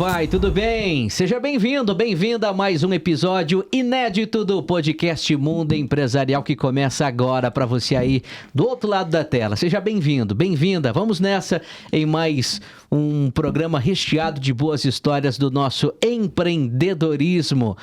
vai? Tudo bem? Seja bem-vindo, bem-vinda a mais um episódio inédito do podcast Mundo Empresarial que começa agora para você aí do outro lado da tela. Seja bem-vindo, bem-vinda. Vamos nessa em mais um programa recheado de boas histórias do nosso empreendedorismo.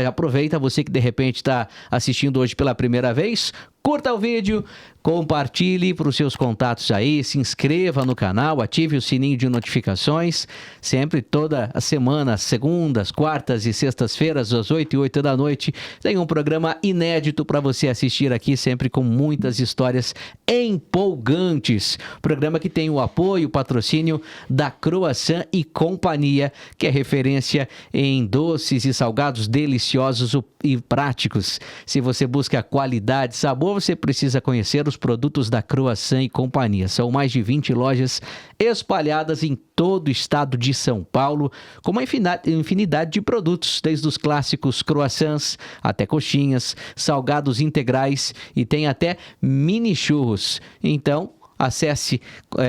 Aproveita você que de repente está assistindo hoje pela primeira vez. Curta o vídeo, compartilhe para os seus contatos aí, se inscreva no canal, ative o sininho de notificações. Sempre toda a semana, segundas, quartas e sextas-feiras, às 8 e 8 da noite, tem um programa inédito para você assistir aqui, sempre com muitas histórias empolgantes. Programa que tem o apoio, o patrocínio da Croissant e Companhia, que é referência em doces e salgados deliciosos e práticos. Se você busca qualidade, sabor, você precisa conhecer os produtos da Croissant e Companhia. São mais de 20 lojas espalhadas em todo o estado de São Paulo, com uma infinidade de produtos, desde os clássicos croissants até coxinhas, salgados integrais e tem até mini churros. Então, acesse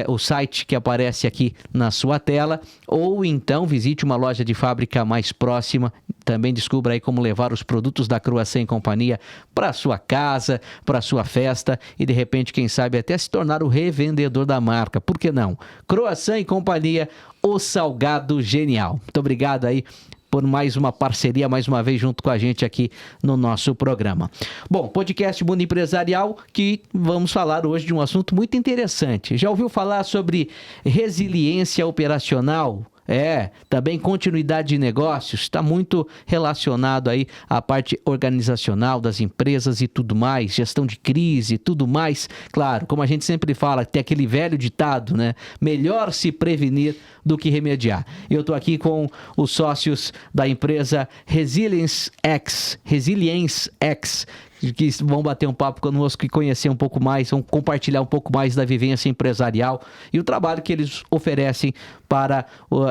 o site que aparece aqui na sua tela ou então visite uma loja de fábrica mais próxima. Também descubra aí como levar os produtos da Croissant e Companhia para sua casa, para sua festa e de repente, quem sabe, até se tornar o revendedor da marca. Por que não? Croissant e Companhia, o salgado genial. Muito obrigado aí por mais uma parceria, mais uma vez junto com a gente aqui no nosso programa. Bom, podcast Mundo Empresarial, que vamos falar hoje de um assunto muito interessante. Já ouviu falar sobre resiliência operacional? Também continuidade de negócios, está muito relacionado aí à parte organizacional das empresas e tudo mais, gestão de crise e tudo mais. Claro, como a gente sempre fala, tem aquele velho ditado, né? Melhor se prevenir do que remediar. Eu estou aqui com os sócios da empresa Resilience X, que vão bater um papo conosco e conhecer um pouco mais, vão compartilhar um pouco mais da vivência empresarial e o trabalho que eles oferecem para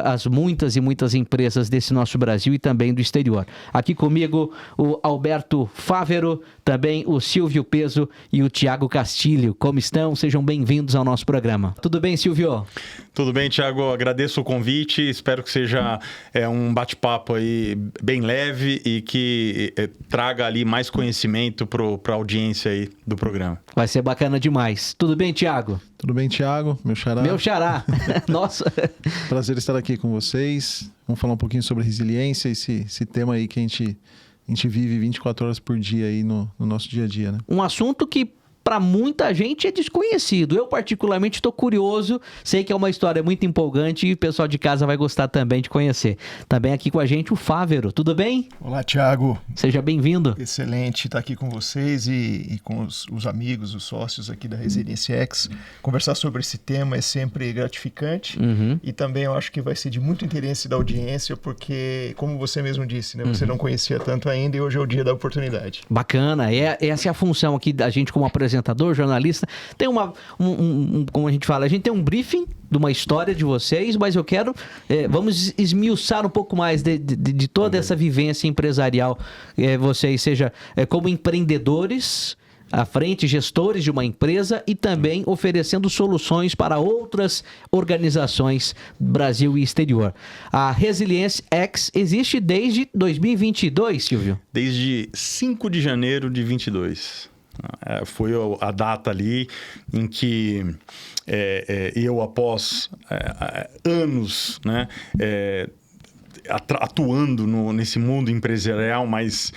as muitas e muitas empresas desse nosso Brasil e também do exterior. Aqui comigo o Alberto Fávero, também o Silvio Peso e o Thiago Castilho. Como estão? Sejam bem-vindos ao nosso programa. Tudo bem, Silvio? Tudo bem, Thiago. Agradeço o convite. Espero que seja um bate-papo aí bem leve e que traga ali mais conhecimento para a audiência aí do programa. Vai ser bacana demais. Tudo bem, Thiago? Tudo bem, Thiago? Meu xará. Meu xará. Nossa. Prazer estar aqui com vocês. Vamos falar um pouquinho sobre resiliência, esse tema aí que a gente vive 24 horas por dia aí no nosso dia a dia, né? Um assunto que para muita gente é desconhecido. Eu, particularmente, estou curioso. Sei que é uma história muito empolgante e o pessoal de casa vai gostar também de conhecer. Também aqui com a gente o Fávero. Tudo bem? Olá, Thiago. Seja bem-vindo. Excelente estar aqui com vocês e com os amigos, os sócios aqui da Resilience X. Conversar sobre esse tema é sempre gratificante e também eu acho que vai ser de muito interesse da audiência porque, como você mesmo disse, né, você não conhecia tanto ainda e hoje é o dia da oportunidade. Bacana. Essa é a função aqui da gente como apresentador, jornalista. Tem como a gente fala, a gente tem um briefing de uma história de vocês, mas eu quero, vamos esmiuçar um pouco mais de toda essa vivência empresarial. Vocês, seja como empreendedores, à frente, gestores de uma empresa e também oferecendo soluções para outras organizações Brasil e exterior. A Resilience X existe desde 2022, Silvio? Desde 5 de janeiro de 22. Foi a data ali em que eu, após anos, né, atuando nesse mundo empresarial, mas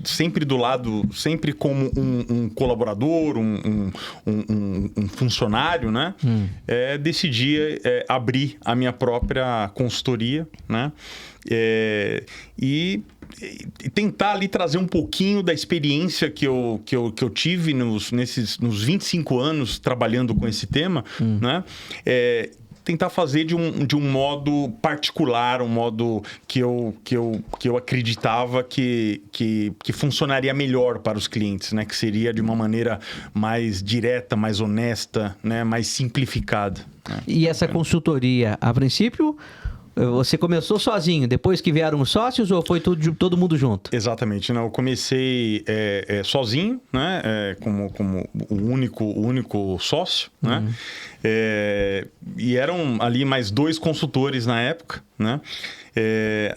sempre do lado, sempre como um colaborador, um funcionário, né? Decidi abrir a minha própria consultoria, né? E tentar ali trazer um pouquinho da experiência que eu tive nos 25 anos trabalhando com esse tema, né? Tentar fazer de um modo particular, um modo que eu acreditava que funcionaria melhor para os clientes, né? Que seria de uma maneira mais direta, mais honesta, né? Mais simplificada. Né? E essa consultoria, a princípio, você começou sozinho, depois que vieram os sócios ou foi todo mundo junto? Exatamente, né? Eu comecei sozinho, né? Como o único sócio, né? E eram ali mais 2 consultores na época, né?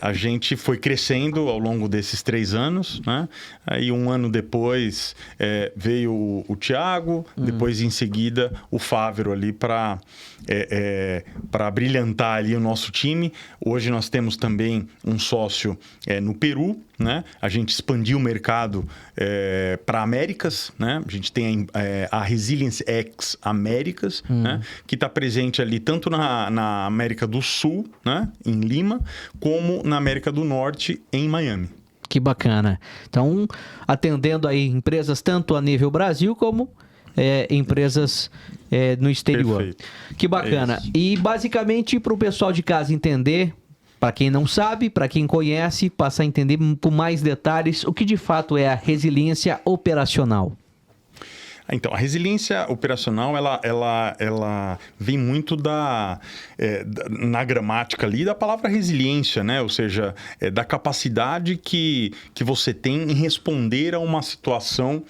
a gente foi crescendo ao longo desses 3 anos, né? Aí 1 ano depois veio o Thiago, depois em seguida o Fávero ali para brilhantar ali o nosso time. Hoje nós temos também um sócio no Peru, né? A gente expandiu o mercado para Américas, né? A gente tem a Resilience X Américas, né? Que está presente ali tanto na América do Sul, né? Em Lima, como na América do Norte, em Miami. Que bacana. Então, atendendo aí empresas tanto a nível Brasil como empresas no exterior. Perfeito. Que bacana. E basicamente para o pessoal de casa entender, para quem não sabe, para quem conhece, passar a entender com mais detalhes o que de fato é a resiliência operacional. Então, a resiliência operacional, ela vem muito na gramática ali da palavra resiliência, né? Ou seja, da capacidade que você tem em responder a uma situação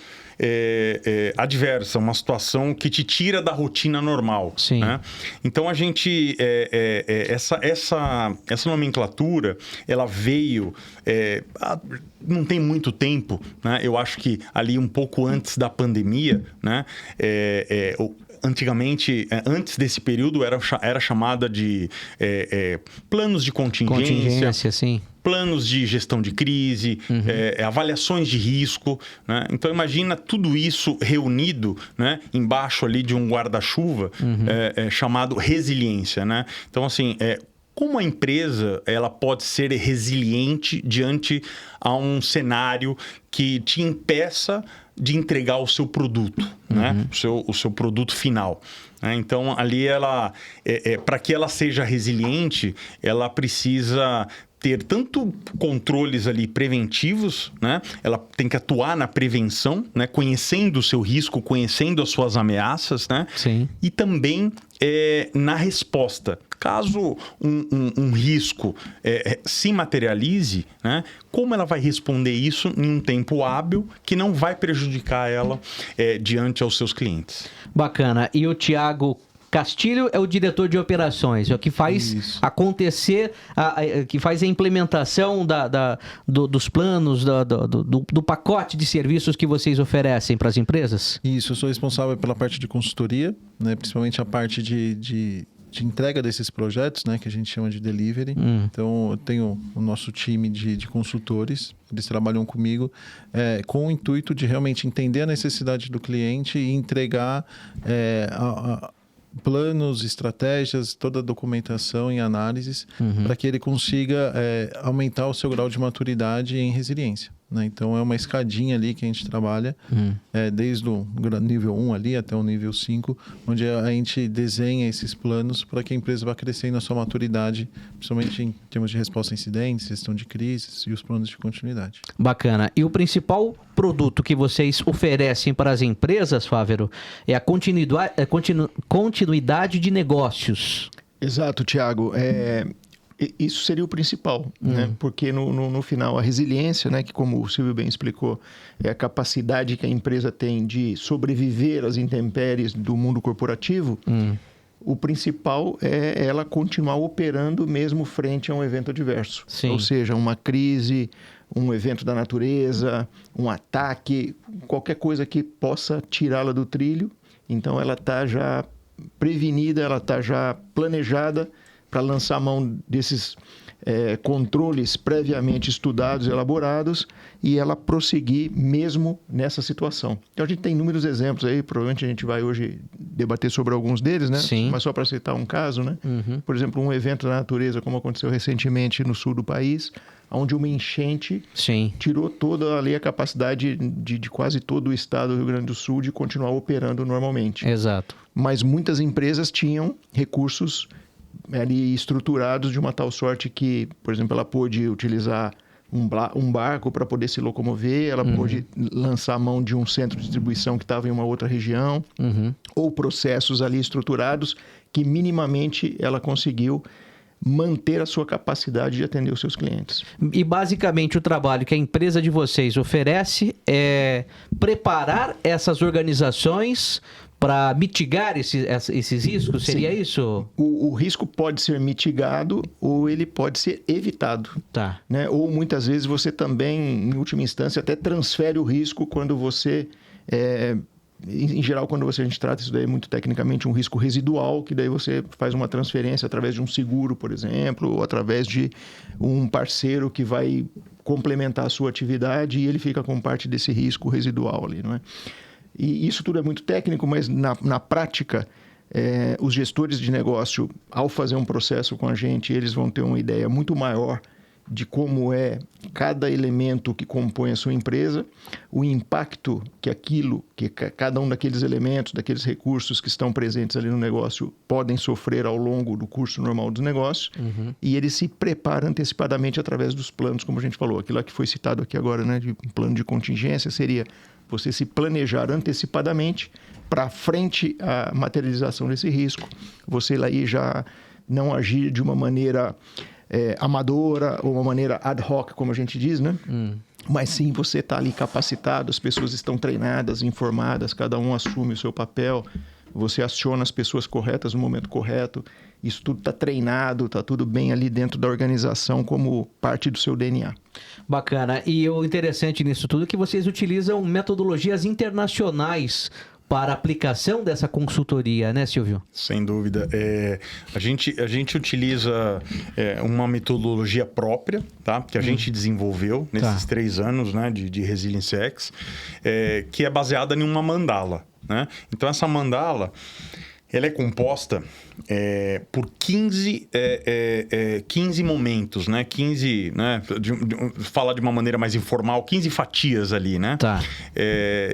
adversa, uma situação que te tira da rotina normal. Sim. Né? Então, a gente... essa nomenclatura, ela veio... não tem muito tempo, né? Eu acho que ali um pouco antes da pandemia, né? Antigamente, antes desse período, era chamada de planos de contingência, sim. Planos de gestão de crise, avaliações de risco, né? Então, imagina tudo isso reunido, né? Embaixo ali de um guarda-chuva chamado resiliência, né? Então, assim, como a empresa ela pode ser resiliente diante a um cenário que te impeça de entregar o seu produto, né? O seu produto final. Né? Então, ali para que ela seja resiliente, ela precisa ter tanto controles ali preventivos, né? Ela tem que atuar na prevenção, né? Conhecendo o seu risco, conhecendo as suas ameaças, né? Sim. E também na resposta. Caso um risco se materialize, né? Como ela vai responder isso em um tempo hábil que não vai prejudicar ela diante aos seus clientes. Bacana. E o Thiago Castilho é o diretor de operações, é o que faz acontecer, que faz a implementação dos planos, do pacote de serviços que vocês oferecem para as empresas? Isso, eu sou responsável pela parte de consultoria, né? Principalmente a parte de entrega desses projetos, né? Que a gente chama de delivery. Então, eu tenho o nosso time de consultores, eles trabalham comigo com o intuito de realmente entender a necessidade do cliente e entregar planos, estratégias, toda a documentação e análises para que ele consiga aumentar o seu grau de maturidade em resiliência. Né? Então, é uma escadinha ali que a gente trabalha, desde o nível 1 ali até o nível 5, onde a gente desenha esses planos para que a empresa vá crescendo a sua maturidade, principalmente em termos de resposta a incidentes, gestão de crises e os planos de continuidade. Bacana. E o principal produto que vocês oferecem para as empresas, Fávero, é a continuidade de negócios. Exato, Thiago. Isso seria o principal, né? Porque no final a resiliência, né, que como o Silvio bem explicou, é a capacidade que a empresa tem de sobreviver às intempéries do mundo corporativo. O principal é ela continuar operando mesmo frente a um evento adverso. Sim. Ou seja, uma crise, um evento da natureza, um ataque, qualquer coisa que possa tirá-la do trilho. Então ela está já prevenida, ela está já planejada para lançar a mão desses controles previamente estudados, elaborados, e ela prosseguir mesmo nessa situação. Então, a gente tem inúmeros exemplos aí, provavelmente a gente vai hoje debater sobre alguns deles, né? Sim. Mas só para citar um caso, né? Por exemplo, um evento da natureza, como aconteceu recentemente no sul do país, onde uma enchente tirou toda ali a capacidade de quase todo o estado do Rio Grande do Sul de continuar operando normalmente. Exato. Mas muitas empresas tinham recursos ali estruturados de uma tal sorte que, por exemplo, ela pôde utilizar um barco para poder se locomover, ela pôde lançar a mão de um centro de distribuição que estava em uma outra região, ou processos ali estruturados que minimamente ela conseguiu manter a sua capacidade de atender os seus clientes. E basicamente o trabalho que a empresa de vocês oferece é preparar essas organizações para mitigar esses riscos? Seria Sim. isso? O risco pode ser mitigado ou ele pode ser evitado. Tá. Né? Ou muitas vezes você também, em última instância, até transfere o risco quando você... Em geral, quando a gente trata isso daí muito tecnicamente, um risco residual, que daí você faz uma transferência através de um seguro, por exemplo, ou através de um parceiro que vai complementar a sua atividade e ele fica com parte desse risco residual ali, não é? E isso tudo é muito técnico, mas na prática, os gestores de negócio, ao fazer um processo com a gente, eles vão ter uma ideia muito maior de como é cada elemento que compõe a sua empresa, o impacto que cada um daqueles elementos, daqueles recursos que estão presentes ali no negócio podem sofrer ao longo do curso normal dos negócios, e ele se prepara antecipadamente através dos planos, como a gente falou. Aquilo que foi citado aqui agora, né, de plano de contingência, seria você se planejar antecipadamente para frente à materialização desse risco, você lá aí já não agir de uma maneira amadora ou uma maneira ad hoc, como a gente diz, né? Mas sim, você está ali capacitado, as pessoas estão treinadas, informadas, cada um assume o seu papel, você aciona as pessoas corretas no momento correto, isso tudo está treinado, está tudo bem ali dentro da organização como parte do seu DNA. Bacana. E o interessante nisso tudo é que vocês utilizam metodologias internacionais para a aplicação dessa consultoria, né, Silvio? Sem dúvida. A gente utiliza uma metodologia própria, tá? Que a gente desenvolveu nesses 3 anos, né, de Resilience X, que é baseada em uma mandala, né? Então, essa mandala, ela é composta por 15 momentos, né? 15, né? Fala de uma maneira mais informal, 15 fatias ali, né? Tá.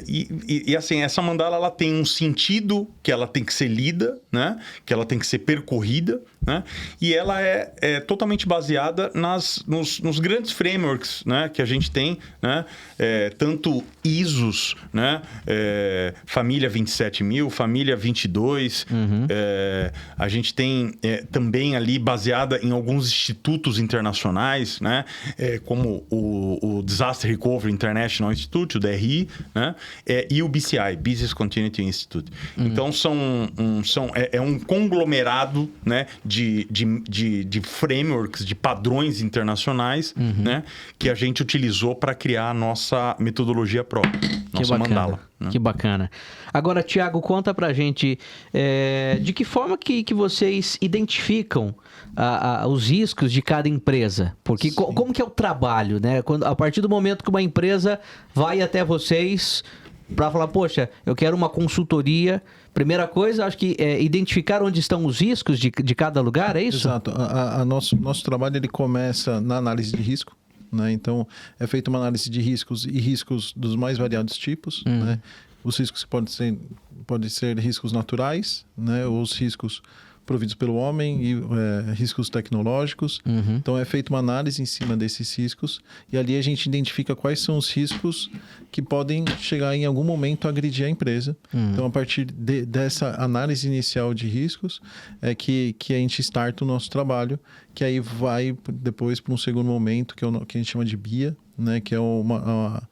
E assim, essa mandala, ela tem um sentido que ela tem que ser lida, né? Que ela tem que ser percorrida, né? E ela é totalmente baseada nos grandes frameworks, né? Que a gente tem, né? Tanto ISOs, né? Família 27000, Família 22, a gente tem também ali baseada em alguns institutos internacionais, né? Como o Disaster Recovery International Institute, o DRI, né? E o BCI, Business Continuity Institute. Então, é um conglomerado, né? de frameworks, de padrões internacionais, né? Que a gente utilizou para criar a nossa metodologia própria, nossa mandala. Né? Que bacana. Agora, Thiago, conta pra gente de que forma que vocês identificam os riscos de cada empresa? Porque como que é o trabalho, né? A partir do momento que uma empresa vai até vocês para falar, poxa, eu quero uma consultoria. Primeira coisa, acho que é identificar onde estão os riscos de cada lugar, é isso? Exato. Nosso trabalho ele começa na análise de risco. Né? Então, é feita uma análise de riscos e riscos dos mais variados tipos. Né? Os riscos podem ser riscos naturais, né? Ou os riscos providos pelo homem e riscos tecnológicos. Então, é feita uma análise em cima desses riscos e ali a gente identifica quais são os riscos que podem chegar em algum momento a agredir a empresa. Então, a partir dessa análise inicial de riscos é que a gente starta o nosso trabalho, que aí vai depois para um segundo momento, que a gente chama de BIA, né? Que é uma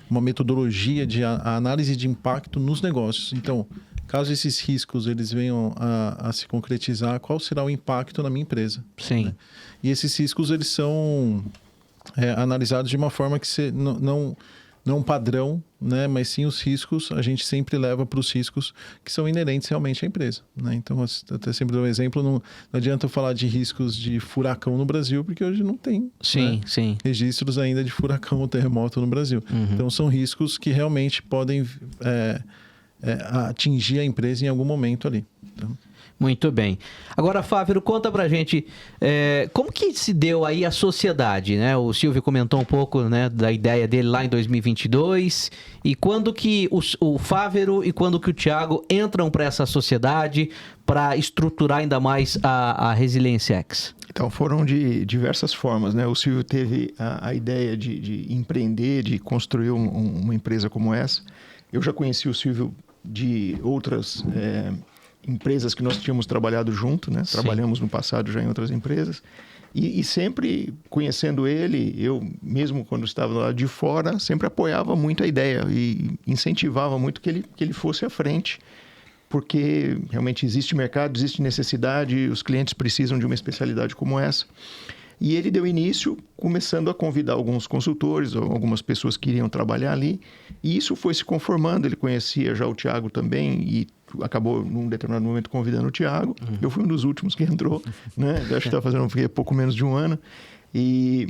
metodologia de análise de impacto nos negócios. Então, caso esses riscos eles venham a se concretizar, qual será o impacto na minha empresa? Sim. Né? E esses riscos eles são analisados de uma forma que não um padrão, né? Mas sim os riscos, a gente sempre leva para os riscos que são inerentes realmente à empresa. Né? Então, até sempre dou um exemplo, não adianta eu falar de riscos de furacão no Brasil, porque hoje não tem registros ainda de furacão ou terremoto no Brasil. Então, são riscos que realmente podem atingir a empresa em algum momento ali. Então... Muito bem. Agora, Fávero, conta pra gente como que se deu aí a sociedade, né? O Silvio comentou um pouco, né, da ideia dele lá em 2022 e quando que o Fávero e quando que o Thiago entram para essa sociedade para estruturar ainda mais a Resilience X? Então, foram de diversas formas, né? O Silvio teve a ideia de empreender, de construir uma empresa como essa. Eu já conheci o Silvio de outras empresas que nós tínhamos trabalhado junto, né? Sim. Trabalhamos no passado já em outras empresas. E sempre conhecendo ele, eu mesmo quando estava lá de fora, sempre apoiava muito a ideia e incentivava muito que ele fosse à frente porque realmente existe mercado, existe necessidade, os clientes precisam de uma especialidade como essa. E ele deu início começando a convidar alguns consultores, ou algumas pessoas que iriam trabalhar ali, e isso foi se conformando. Ele conhecia já o Thiago também e acabou, num determinado momento, convidando o Thiago. Eu fui um dos últimos que entrou, né? Acho que está fazendo pouco menos de um ano. E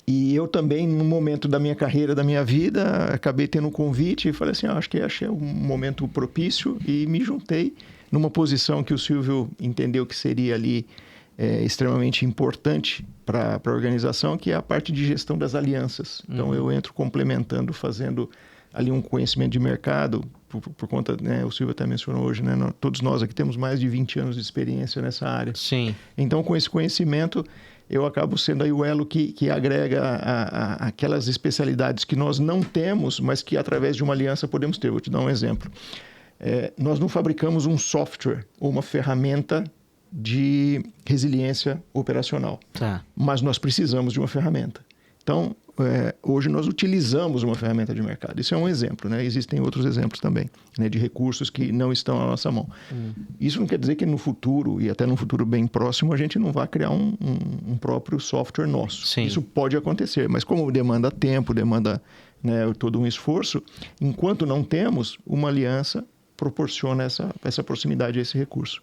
eu também, no momento da minha carreira, da minha vida, acabei tendo um convite e falei assim, acho que achei um momento propício e me juntei numa posição que o Silvio entendeu que seria ali extremamente importante para a organização, que é a parte de gestão das alianças. Então, eu entro complementando, fazendo ali um conhecimento de mercado, por conta, né, o Silvio até mencionou hoje, né, todos nós aqui temos mais de 20 anos de experiência nessa área. Sim. Então, com esse conhecimento, eu acabo sendo aí o elo que agrega aquelas especialidades que nós não temos, mas que através de uma aliança podemos ter. Vou te dar um exemplo. Nós não fabricamos um software ou uma ferramenta de resiliência operacional, mas nós precisamos de uma ferramenta. Então, hoje nós utilizamos uma ferramenta de mercado. Isso é um exemplo, né? Existem outros exemplos também, né, de recursos que não estão na nossa mão. Isso não quer dizer que no futuro, e até no futuro bem próximo, a gente não vai criar um próprio software nosso. Sim. Isso pode acontecer, mas como demanda tempo, demanda, né, todo um esforço, enquanto não temos, uma aliança proporciona essa proximidade a esse recurso.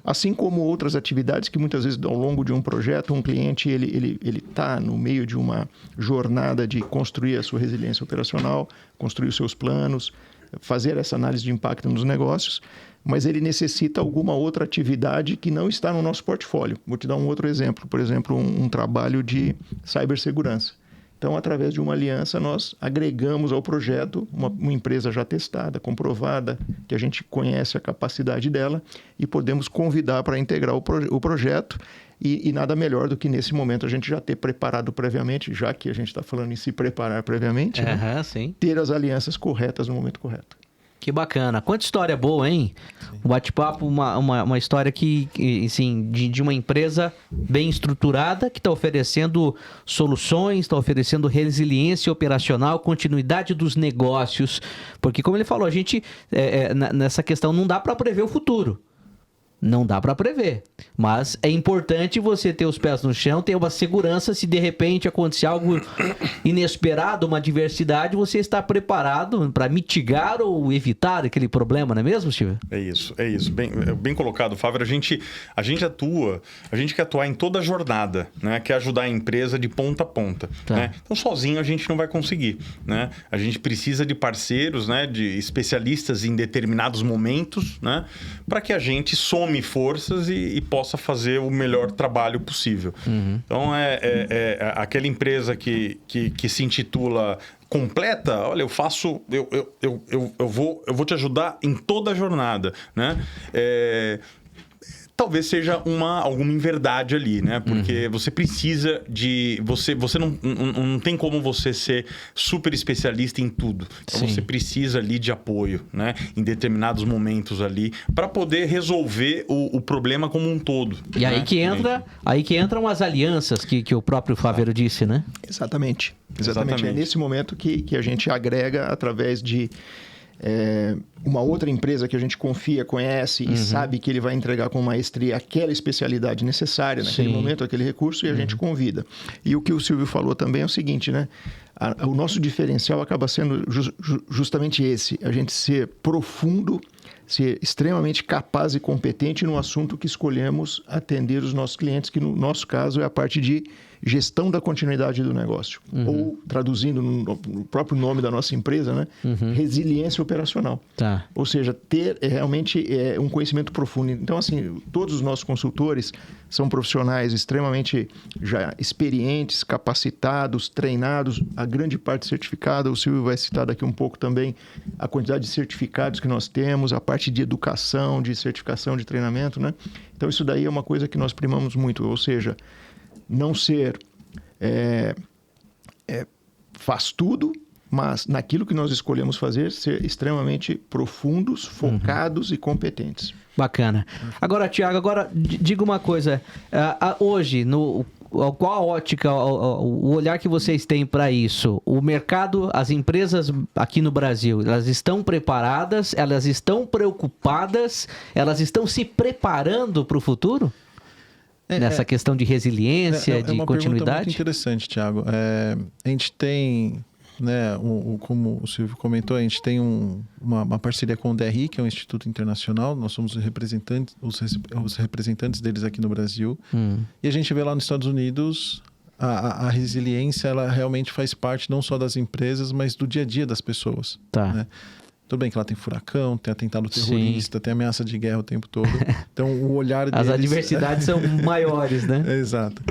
Assim como outras atividades que muitas vezes ao longo de um projeto, um cliente ele está no meio de uma jornada de construir a sua resiliência operacional, construir os seus planos, fazer essa análise de impacto nos negócios, mas ele necessita alguma outra atividade que não está no nosso portfólio. Vou te dar um outro exemplo, por exemplo, um trabalho de cibersegurança. Então, através de uma aliança, nós agregamos ao projeto uma empresa já testada, comprovada, que a gente conhece a capacidade dela e podemos convidar para integrar o projeto. E nada melhor do que, nesse momento, a gente já ter preparado previamente, já que a gente está falando em se preparar previamente, né? Sim. Ter as alianças corretas no momento correto. Que bacana. Quanta história boa, hein? Um bate-papo, uma história que assim, de uma empresa bem estruturada, que está oferecendo soluções, está oferecendo resiliência operacional, continuidade dos negócios. Porque, como ele falou, a gente, nessa questão, não dá para prever o futuro. Não dá para prever, mas é importante você ter os pés no chão, ter uma segurança se de repente acontecer algo inesperado, uma adversidade, você está preparado para mitigar ou evitar aquele problema, não é mesmo, Silvio? É isso. Bem colocado, Fábio. A gente quer atuar em toda a jornada, né? Quer ajudar a empresa de ponta a ponta. Né? Então, sozinho a gente não vai conseguir, né? A gente precisa de parceiros, né? De especialistas em determinados momentos, né? Para que a gente some forças e possa fazer o melhor trabalho possível. Então, aquela empresa que se intitula completa, olha, eu vou te ajudar em toda a jornada, né? Talvez seja alguma inverdade ali, né? Porque você precisa de... Você não tem como você ser super especialista em tudo. Então, você precisa ali de apoio, né? Em determinados momentos ali, para poder resolver o problema como um todo. E né? aí que entram as alianças que o próprio Fávero disse, né? Exatamente. É nesse momento que a gente agrega através de... uma outra empresa que a gente confia, conhece e sabe que ele vai entregar com maestria aquela especialidade necessária naquele momento, aquele recurso, e a gente convida. E o que o Silvio falou também é o seguinte, né? O nosso diferencial acaba sendo justamente esse, a gente ser profundo, ser extremamente capaz e competente no assunto que escolhemos atender os nossos clientes, que no nosso caso é a parte de gestão da continuidade do negócio. Ou, traduzindo no próprio nome da nossa empresa, né? Resiliência operacional. Ou seja, ter realmente um conhecimento profundo. Então, assim, todos os nossos consultores são profissionais extremamente já experientes, capacitados, treinados, a grande parte certificada. O Silvio vai citar daqui um pouco também a quantidade de certificados que nós temos, a parte de educação, de certificação, de treinamento, né? Então, isso daí é uma coisa que nós primamos muito. Ou seja, não ser faz tudo, mas naquilo que nós escolhemos fazer, ser extremamente profundos, focados e competentes. Bacana. Agora, Thiago, diga uma coisa. Hoje, qual a ótica, o olhar que vocês têm para isso? O mercado, as empresas aqui no Brasil, elas estão preparadas, elas estão preocupadas, elas estão se preparando para o futuro? Nessa questão de resiliência, de uma continuidade? Pergunta muito interessante, Thiago. A gente tem, né, como o Silvio comentou, a gente tem uma parceria com o DRI, que é um instituto internacional. Nós somos os representantes deles aqui no Brasil. E a gente vê lá nos Estados Unidos a resiliência, ela realmente faz parte não só das empresas, mas do dia a dia das pessoas. Tá. Né? Tudo bem que lá tem furacão, tem atentado terrorista, tem ameaça de guerra o tempo todo. Então, o olhar deles... As adversidades são maiores, né? Exato.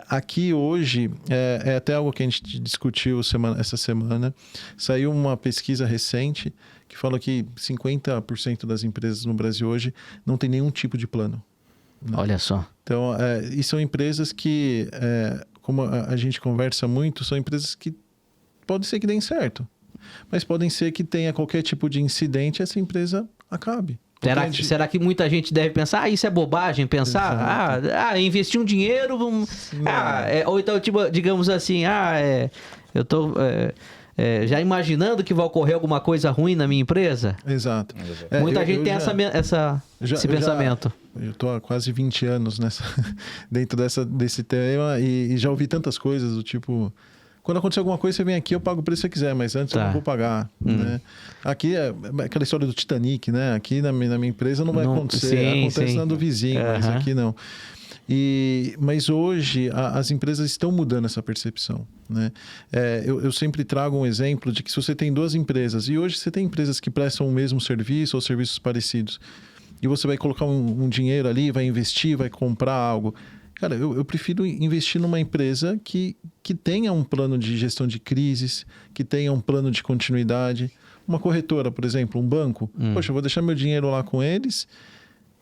Aqui hoje, é até algo que a gente discutiu essa semana. Saiu uma pesquisa recente que fala que 50% das empresas no Brasil hoje não tem nenhum tipo de plano. Né? Olha só. Então, e são empresas que, como a gente conversa muito, são empresas que pode ser que deem certo. Mas podem ser que tenha qualquer tipo de incidente e essa empresa acabe. Será que muita gente deve pensar, isso é bobagem, pensar, investir um dinheiro, ou então, tipo, digamos assim, eu tô já imaginando que vai ocorrer alguma coisa ruim na minha empresa? Exato. Muita gente tem esse pensamento. Eu estou há quase 20 anos dentro desse tema e já ouvi tantas coisas do tipo... Quando acontecer alguma coisa, você vem aqui, eu pago o preço que você quiser, mas antes eu não vou pagar. Né? Aqui é aquela história do Titanic, né? Aqui na minha empresa não vai acontecer. Acontece na do vizinho, mas aqui não. Mas hoje as empresas estão mudando essa percepção. Né? Eu sempre trago um exemplo de que se você tem duas empresas, e hoje você tem empresas que prestam o mesmo serviço ou serviços parecidos, e você vai colocar um dinheiro ali, vai investir, vai comprar algo... Cara, eu prefiro investir numa empresa que tenha um plano de gestão de crises, que tenha um plano de continuidade. Uma corretora, por exemplo, um banco. Poxa, eu vou deixar meu dinheiro lá com eles.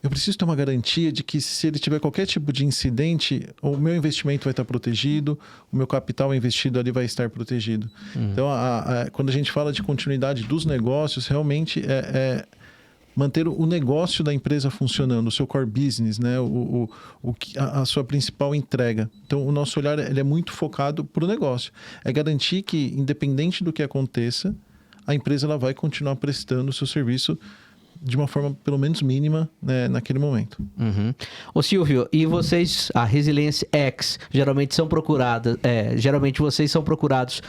Eu preciso ter uma garantia de que se ele tiver qualquer tipo de incidente, o meu investimento vai estar protegido, o meu capital investido ali vai estar protegido. Então, quando a gente fala de continuidade dos negócios, realmente manter o negócio da empresa funcionando, o seu core business, né? A sua principal entrega. Então, o nosso olhar ele é muito focado para o negócio. É garantir que, independente do que aconteça, a empresa ela vai continuar prestando o seu serviço de uma forma, pelo menos, mínima, né, naquele momento. Ô Silvio, e vocês, a Resiliência X, geralmente são procuradas, geralmente vocês são procurados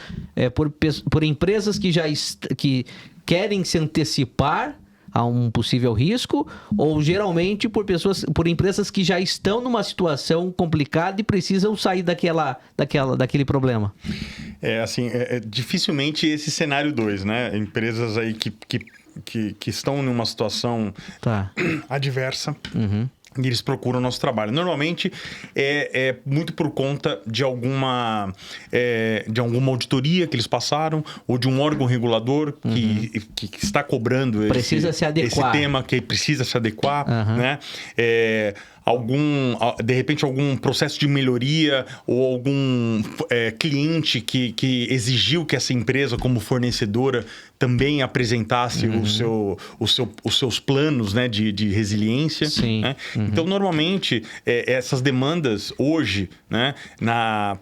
por empresas que querem se antecipar a um possível risco, ou geralmente por empresas que já estão numa situação complicada e precisam sair daquele problema? Dificilmente esse cenário 2, né? Empresas aí que estão numa situação adversa. E eles procuram o nosso trabalho. Normalmente é muito por conta de alguma auditoria que eles passaram ou de um órgão regulador que está cobrando esse tema, que precisa se adequar, né? De repente algum processo de melhoria ou algum cliente que exigiu que essa empresa como fornecedora também apresentasse os seus planos, né, de resiliência. Né? Então, normalmente, essas demandas hoje, né,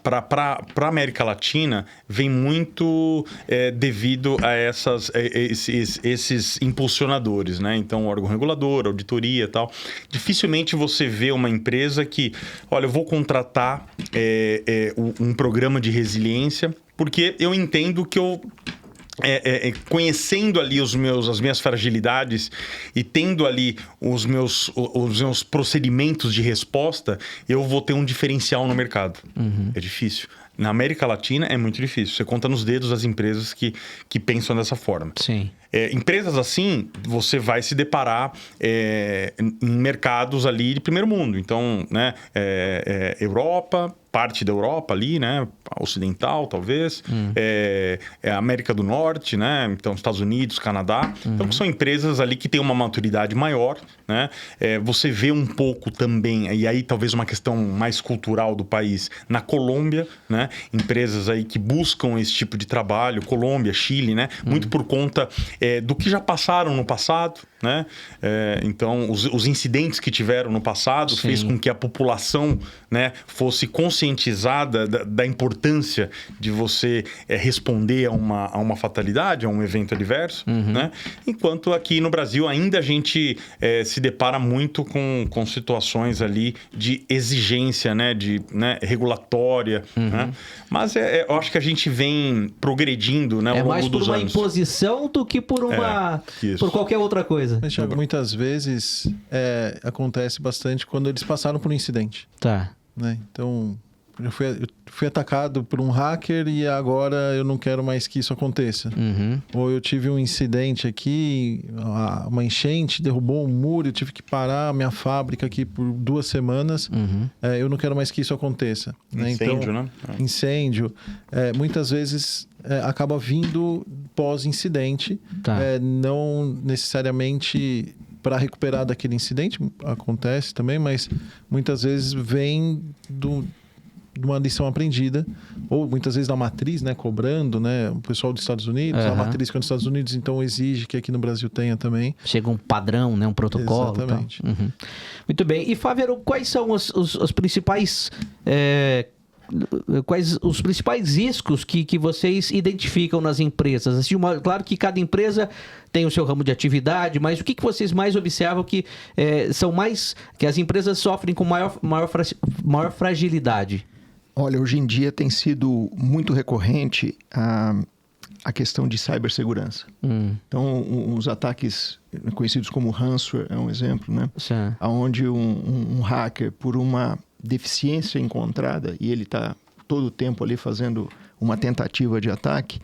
para a América Latina, vem muito devido a esses impulsionadores. Né? Então, órgão regulador, auditoria e tal. Dificilmente você vê uma empresa que, olha, eu vou contratar um programa de resiliência, porque eu entendo que eu... conhecendo ali as minhas fragilidades e tendo ali os meus procedimentos de resposta, eu vou ter um diferencial no mercado. É difícil. Na América Latina é muito difícil. Você conta nos dedos as empresas que pensam dessa forma. Sim. Empresas assim, você vai se deparar em mercados ali de primeiro mundo. Então, né, Europa, parte da Europa ali, né, ocidental talvez, América do Norte, né, então Estados Unidos, Canadá. Então, são empresas ali que têm uma maturidade maior, né. Você vê um pouco também, e aí talvez uma questão mais cultural do país, na Colômbia, né, empresas aí que buscam esse tipo de trabalho, Colômbia, Chile, né, muito por conta do que já passaram no passado, né? Então, os incidentes que tiveram no passado fez com que a população, né, fosse conscientizada da importância de você responder a uma fatalidade, a um evento adverso, né? Enquanto aqui no Brasil ainda a gente se depara muito com situações ali de exigência, né, regulatória, né? Mas eu acho que a gente vem progredindo, né, ao longo dos anos. É mais por uma imposição do que por por qualquer outra coisa. Mas, Thiago, muitas vezes acontece bastante quando eles passaram por um incidente. Tá. Né? Então, eu fui atacado por um hacker e agora eu não quero mais que isso aconteça. Ou eu tive um incidente aqui, uma enchente derrubou um muro, eu tive que parar a minha fábrica aqui por 2 semanas. Eu não quero mais que isso aconteça. Né? Incêndio, então, né? Incêndio. Muitas vezes acaba vindo pós-incidente. Tá. Não necessariamente para recuperar daquele incidente, acontece também, mas muitas vezes vem de uma lição aprendida, ou muitas vezes da matriz, né, cobrando, né, o pessoal dos Estados Unidos, a matriz que é dos Estados Unidos, então exige que aqui no Brasil tenha também. Chega um padrão, né, um protocolo. Exatamente. Muito bem. E, Fávero, quais são os principais... quais os principais riscos que vocês identificam nas empresas? Assim, claro que cada empresa tem o seu ramo de atividade, mas o que vocês mais observam que que as empresas sofrem com maior fragilidade? Olha, hoje em dia tem sido muito recorrente a questão de cibersegurança. Então, os ataques conhecidos como ransomware é um exemplo, né? Onde um hacker, por uma deficiência encontrada, e ele está todo o tempo ali fazendo uma tentativa de ataque,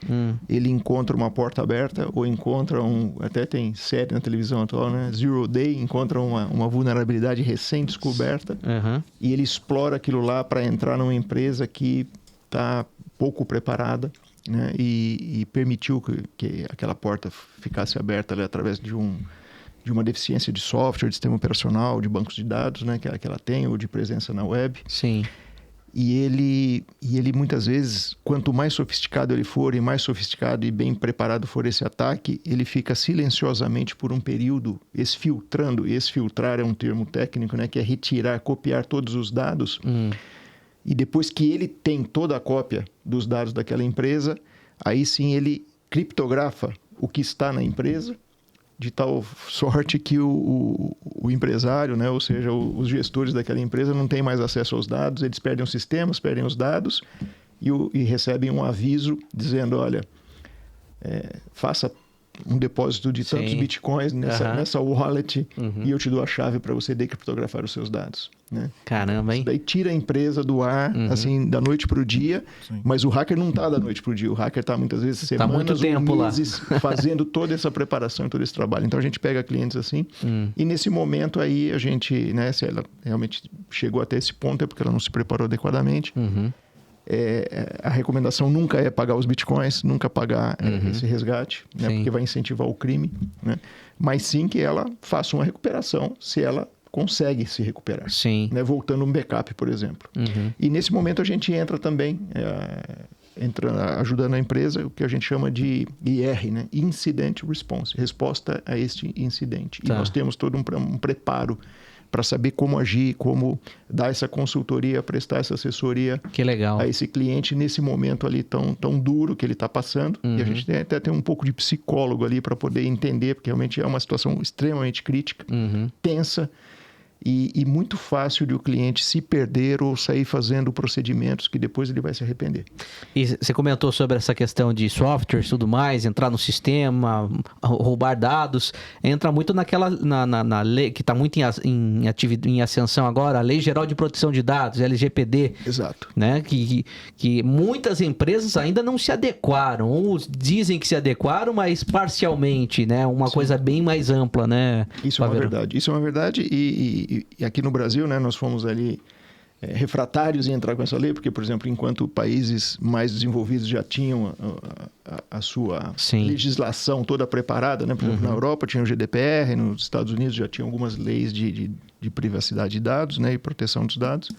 ele encontra uma porta aberta ou encontra até tem série na televisão atual, né? Zero Day, encontra uma vulnerabilidade recém-descoberta e ele explora aquilo lá para entrar numa empresa que está pouco preparada, né? E permitiu que aquela porta ficasse aberta ali através de uma deficiência de software, de sistema operacional, de bancos de dados, né, que ela tem, ou de presença na web. Sim. E ele muitas vezes, quanto mais sofisticado ele for e mais sofisticado e bem preparado for esse ataque, ele fica silenciosamente por um período exfiltrando. Exfiltrar é um termo técnico, né, que é retirar, copiar todos os dados. E depois que ele tem toda a cópia dos dados daquela empresa, aí sim ele criptografa o que está na empresa, de tal sorte que o empresário, né, ou seja, os gestores daquela empresa não têm mais acesso aos dados, eles perdem os sistemas, perdem os dados e recebem um aviso dizendo, olha, faça um depósito de tantos bitcoins nessa wallet e eu te dou a chave para você decriptografar os seus dados. Né? Caramba, hein? Isso daí tira a empresa do ar, assim, da noite para o dia, mas o hacker não está da noite para o dia. O hacker está muitas vezes semanas ou meses fazendo toda essa preparação, todo esse trabalho. Então a gente pega clientes assim e nesse momento aí a gente, né, se ela realmente chegou até esse ponto é porque ela não se preparou adequadamente. A recomendação nunca é pagar os bitcoins, nunca pagar esse resgate, né, porque vai incentivar o crime, né? Mas sim que ela faça uma recuperação se ela consegue se recuperar, né, voltando um backup, por exemplo. E nesse momento a gente entra também, ajudando a empresa, o que a gente chama de IR, né? Incident Response, resposta a este incidente. E nós temos todo um preparo para saber como agir, como dar essa consultoria, prestar essa assessoria a esse cliente nesse momento ali tão duro que ele está passando. E a gente até tem um pouco de psicólogo ali para poder entender, porque realmente é uma situação extremamente crítica, tensa, e muito fácil de o cliente se perder ou sair fazendo procedimentos que depois ele vai se arrepender. E você comentou sobre essa questão de software e tudo mais, entrar no sistema, roubar dados, entra muito na lei, que está muito em ascensão agora, a Lei Geral de Proteção de Dados, LGPD. Exato. Né? Que muitas empresas ainda não se adequaram, ou dizem que se adequaram, mas parcialmente, né? Uma coisa bem mais ampla, né? Isso é uma verdade. Isso é uma verdade e aqui no Brasil, né, nós fomos ali refratários em entrar com essa lei, porque, por exemplo, enquanto países mais desenvolvidos já tinham a sua legislação toda preparada, né? Por exemplo, na Europa tinha o GDPR, nos Estados Unidos já tinha algumas leis de privacidade de dados, né, e proteção dos dados.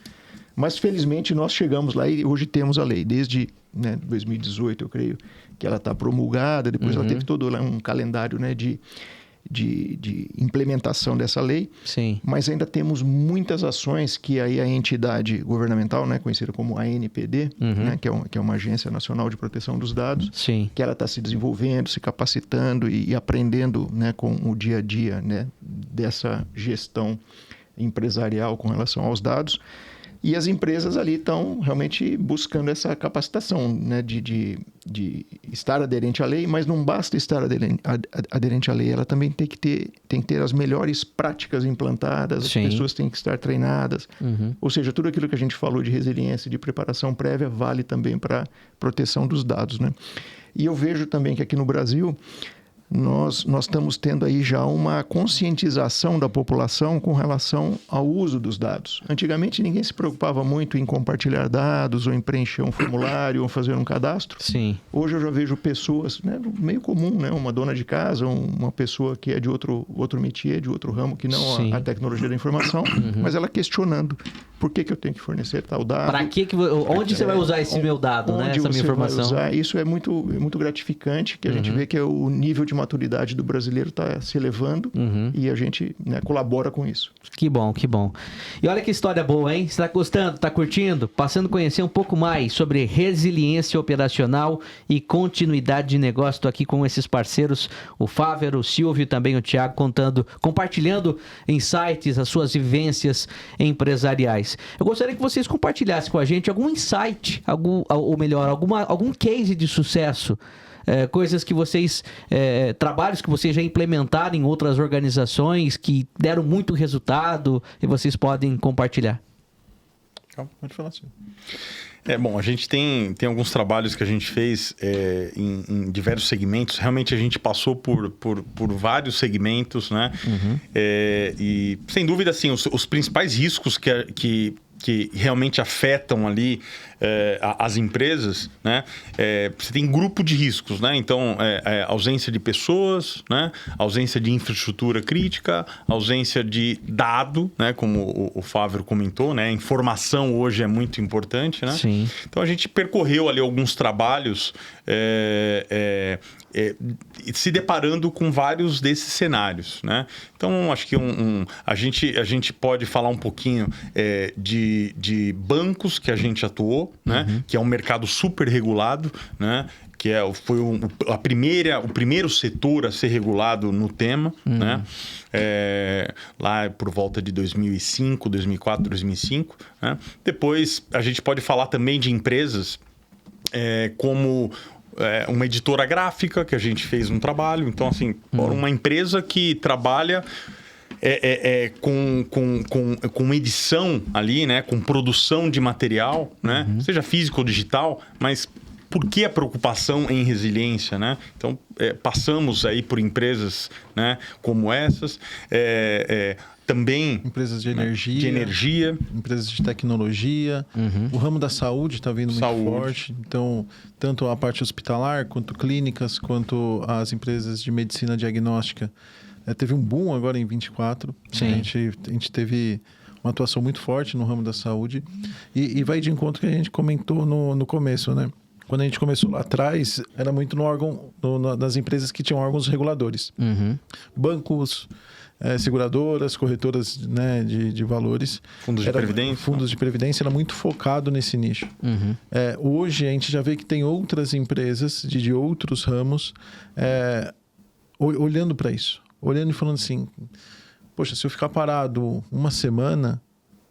Mas, felizmente, nós chegamos lá e hoje temos a lei. Desde 2018, eu creio, que ela está promulgada. Depois ela teve todo um calendário, né, de de implementação dessa lei. Sim. Mas ainda temos muitas ações que aí a entidade governamental, né, conhecida como ANPD, né, que é uma Agência Nacional de Proteção dos Dados, Sim. que ela está se desenvolvendo, se capacitando e aprendendo, né, com o dia a dia, né, dessa gestão empresarial com relação aos dados. E as empresas ali estão realmente buscando essa capacitação, né, de estar aderente à lei, mas não basta estar aderente à lei, ela também tem que ter as melhores práticas implantadas, as pessoas têm que estar treinadas. Ou seja, tudo aquilo que a gente falou de resiliência, de preparação prévia, vale também para proteção dos dados, né? E eu vejo também que aqui no Brasil nós estamos tendo aí já uma conscientização da população com relação ao uso dos dados. Antigamente ninguém se preocupava muito em compartilhar dados ou em preencher um formulário ou fazer um cadastro. Sim. Hoje eu já vejo pessoas, né, meio comum, né, uma dona de casa, uma pessoa que é de outro métier, de outro ramo que não a tecnologia da informação, mas ela questionando por que eu tenho que fornecer tal dado. Para onde você vai usar esse meu dado, né, essa minha informação? Vai usar? Isso é muito gratificante, que a gente vê que o nível de maturidade do brasileiro está se elevando e a gente, né, colabora com isso. Que bom, que bom. E olha que história boa, hein? Você está gostando, está curtindo? Passando a conhecer um pouco mais sobre resiliência operacional e continuidade de negócio. Estou aqui com esses parceiros, o Fávero, o Silvio e também o Thiago, compartilhando insights, as suas vivências empresariais. Eu gostaria que vocês compartilhassem com a gente algum insight, algum case de sucesso. Coisas que vocês, trabalhos que vocês já implementaram em outras organizações que deram muito resultado e vocês podem compartilhar. Pode falar, sim. Bom, a gente tem alguns trabalhos que a gente fez em diversos segmentos. Realmente a gente passou por vários segmentos, né? E sem dúvida, assim, os principais riscos que realmente afetam ali as empresas, né? Você tem grupo de riscos, né? Então, ausência de pessoas, né? Ausência de infraestrutura crítica, ausência de dado, né? Como o Fávero comentou, né? Informação hoje é muito importante, né? Sim. Então, a gente percorreu ali alguns trabalhos se deparando com vários desses cenários, né? Então, acho que a gente pode falar um pouquinho de bancos que a gente atuou, né? Que é um mercado super regulado, né? Que foi o primeiro setor a ser regulado no tema, né? Lá por volta de 2005, 2004, 2005. Né? Depois, a gente pode falar também de empresas como uma editora gráfica, que a gente fez um trabalho. Então, assim, uma empresa que trabalha com edição ali, né? Com produção de material, né? Seja físico ou digital, mas por que a preocupação em resiliência, né? Então, passamos aí por empresas, né, como essas, também... Empresas de energia. Empresas de tecnologia. O ramo da saúde está vindo muito forte. Então, tanto a parte hospitalar, quanto clínicas, quanto as empresas de medicina diagnóstica. Teve um boom agora em 24. Sim. A gente teve uma atuação muito forte no ramo da saúde. E vai de encontro que a gente comentou no começo, né? Quando a gente começou lá atrás, era muito no órgão, das empresas que tinham órgãos reguladores. Bancos, seguradoras, corretoras, né, de valores. Fundos de previdência. Fundos de previdência, era muito focado nesse nicho. Hoje, a gente já vê que tem outras empresas de outros ramos olhando para isso. Olhando e falando assim, poxa, se eu ficar parado uma semana,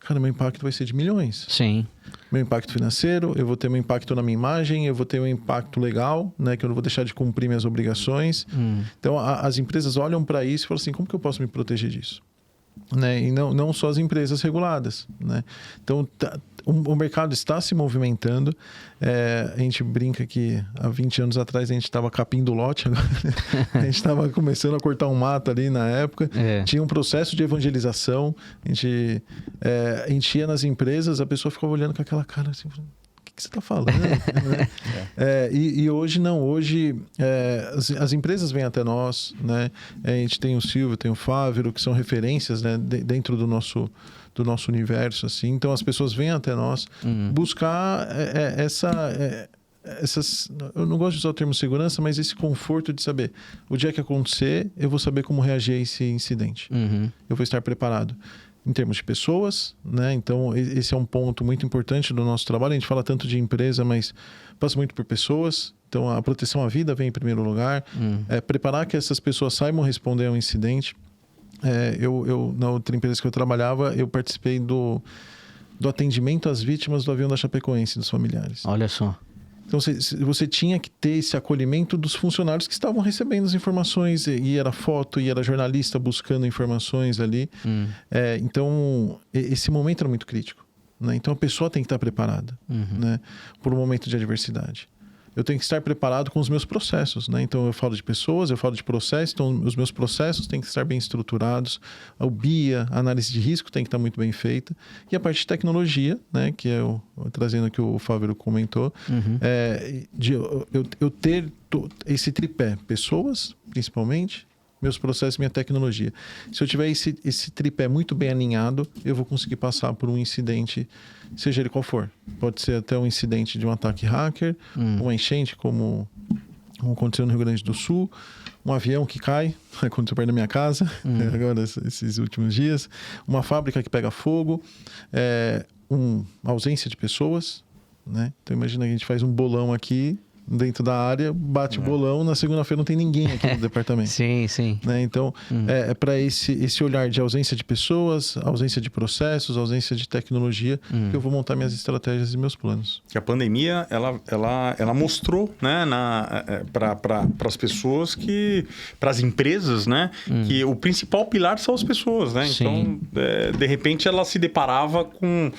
cara, meu impacto vai ser de milhões. Sim. Meu impacto financeiro, eu vou ter meu impacto na minha imagem, eu vou ter um impacto legal, né, que eu não vou deixar de cumprir minhas obrigações. Então, as empresas olham para isso e falam assim, como que eu posso me proteger disso? Né? E não só as empresas reguladas, né? Então, o mercado está se movimentando. A gente brinca que há 20 anos atrás a gente estava capindo lote, agora a gente estava começando a cortar um mato ali na época. Tinha um processo de evangelização. A gente ia nas empresas, a pessoa ficava olhando com aquela cara assim... O que você está falando? Né? E hoje não, hoje as empresas vêm até nós, né? A gente tem o Silvio, tem o Fávero, que são referências, né, dentro do nosso eu não gosto de usar o termo segurança, mas esse conforto de saber o dia que acontecer, eu vou saber como reagir a esse incidente. Eu vou estar preparado. Em termos de pessoas, né? Então, esse é um ponto muito importante do nosso trabalho. A gente fala tanto de empresa, mas passa muito por pessoas. Então, a proteção à vida vem em primeiro lugar. Preparar que essas pessoas saibam responder a um incidente. Na outra empresa que eu trabalhava, eu participei do atendimento às vítimas do avião da Chapecoense, dos familiares. Olha só. Então, você tinha que ter esse acolhimento dos funcionários que estavam recebendo as informações, e era foto, e era jornalista buscando informações ali. Então, esse momento era muito crítico, né? Então, a pessoa tem que estar preparada, né, por um momento de adversidade. Eu tenho que estar preparado com os meus processos, né? Então, eu falo de pessoas, eu falo de processos, então os meus processos têm que estar bem estruturados. O BIA, a análise de risco, tem que estar muito bem feita. E a parte de tecnologia, né? Que é trazendo aqui o Fávero comentou, eu ter esse tripé, pessoas, principalmente, meus processos e minha tecnologia. Se eu tiver esse tripé muito bem alinhado, eu vou conseguir passar por um incidente, seja ele qual for. Pode ser até um incidente de um ataque hacker, uma enchente, como aconteceu no Rio Grande do Sul, um avião que cai, aconteceu perto da minha casa, agora esses últimos dias, uma fábrica que pega fogo, ausência de pessoas, né? Então imagina que a gente faz um bolão aqui, dentro da área, bate o bolão, na segunda-feira não tem ninguém aqui no departamento. Sim, sim. Né? Então, é para esse olhar de ausência de pessoas, ausência de processos, ausência de tecnologia, que eu vou montar minhas estratégias e meus planos. Que a pandemia, ela mostrou, né, para as pessoas para as empresas, né, que o principal pilar são as pessoas, né? Sim. Então, de repente, ela se deparava com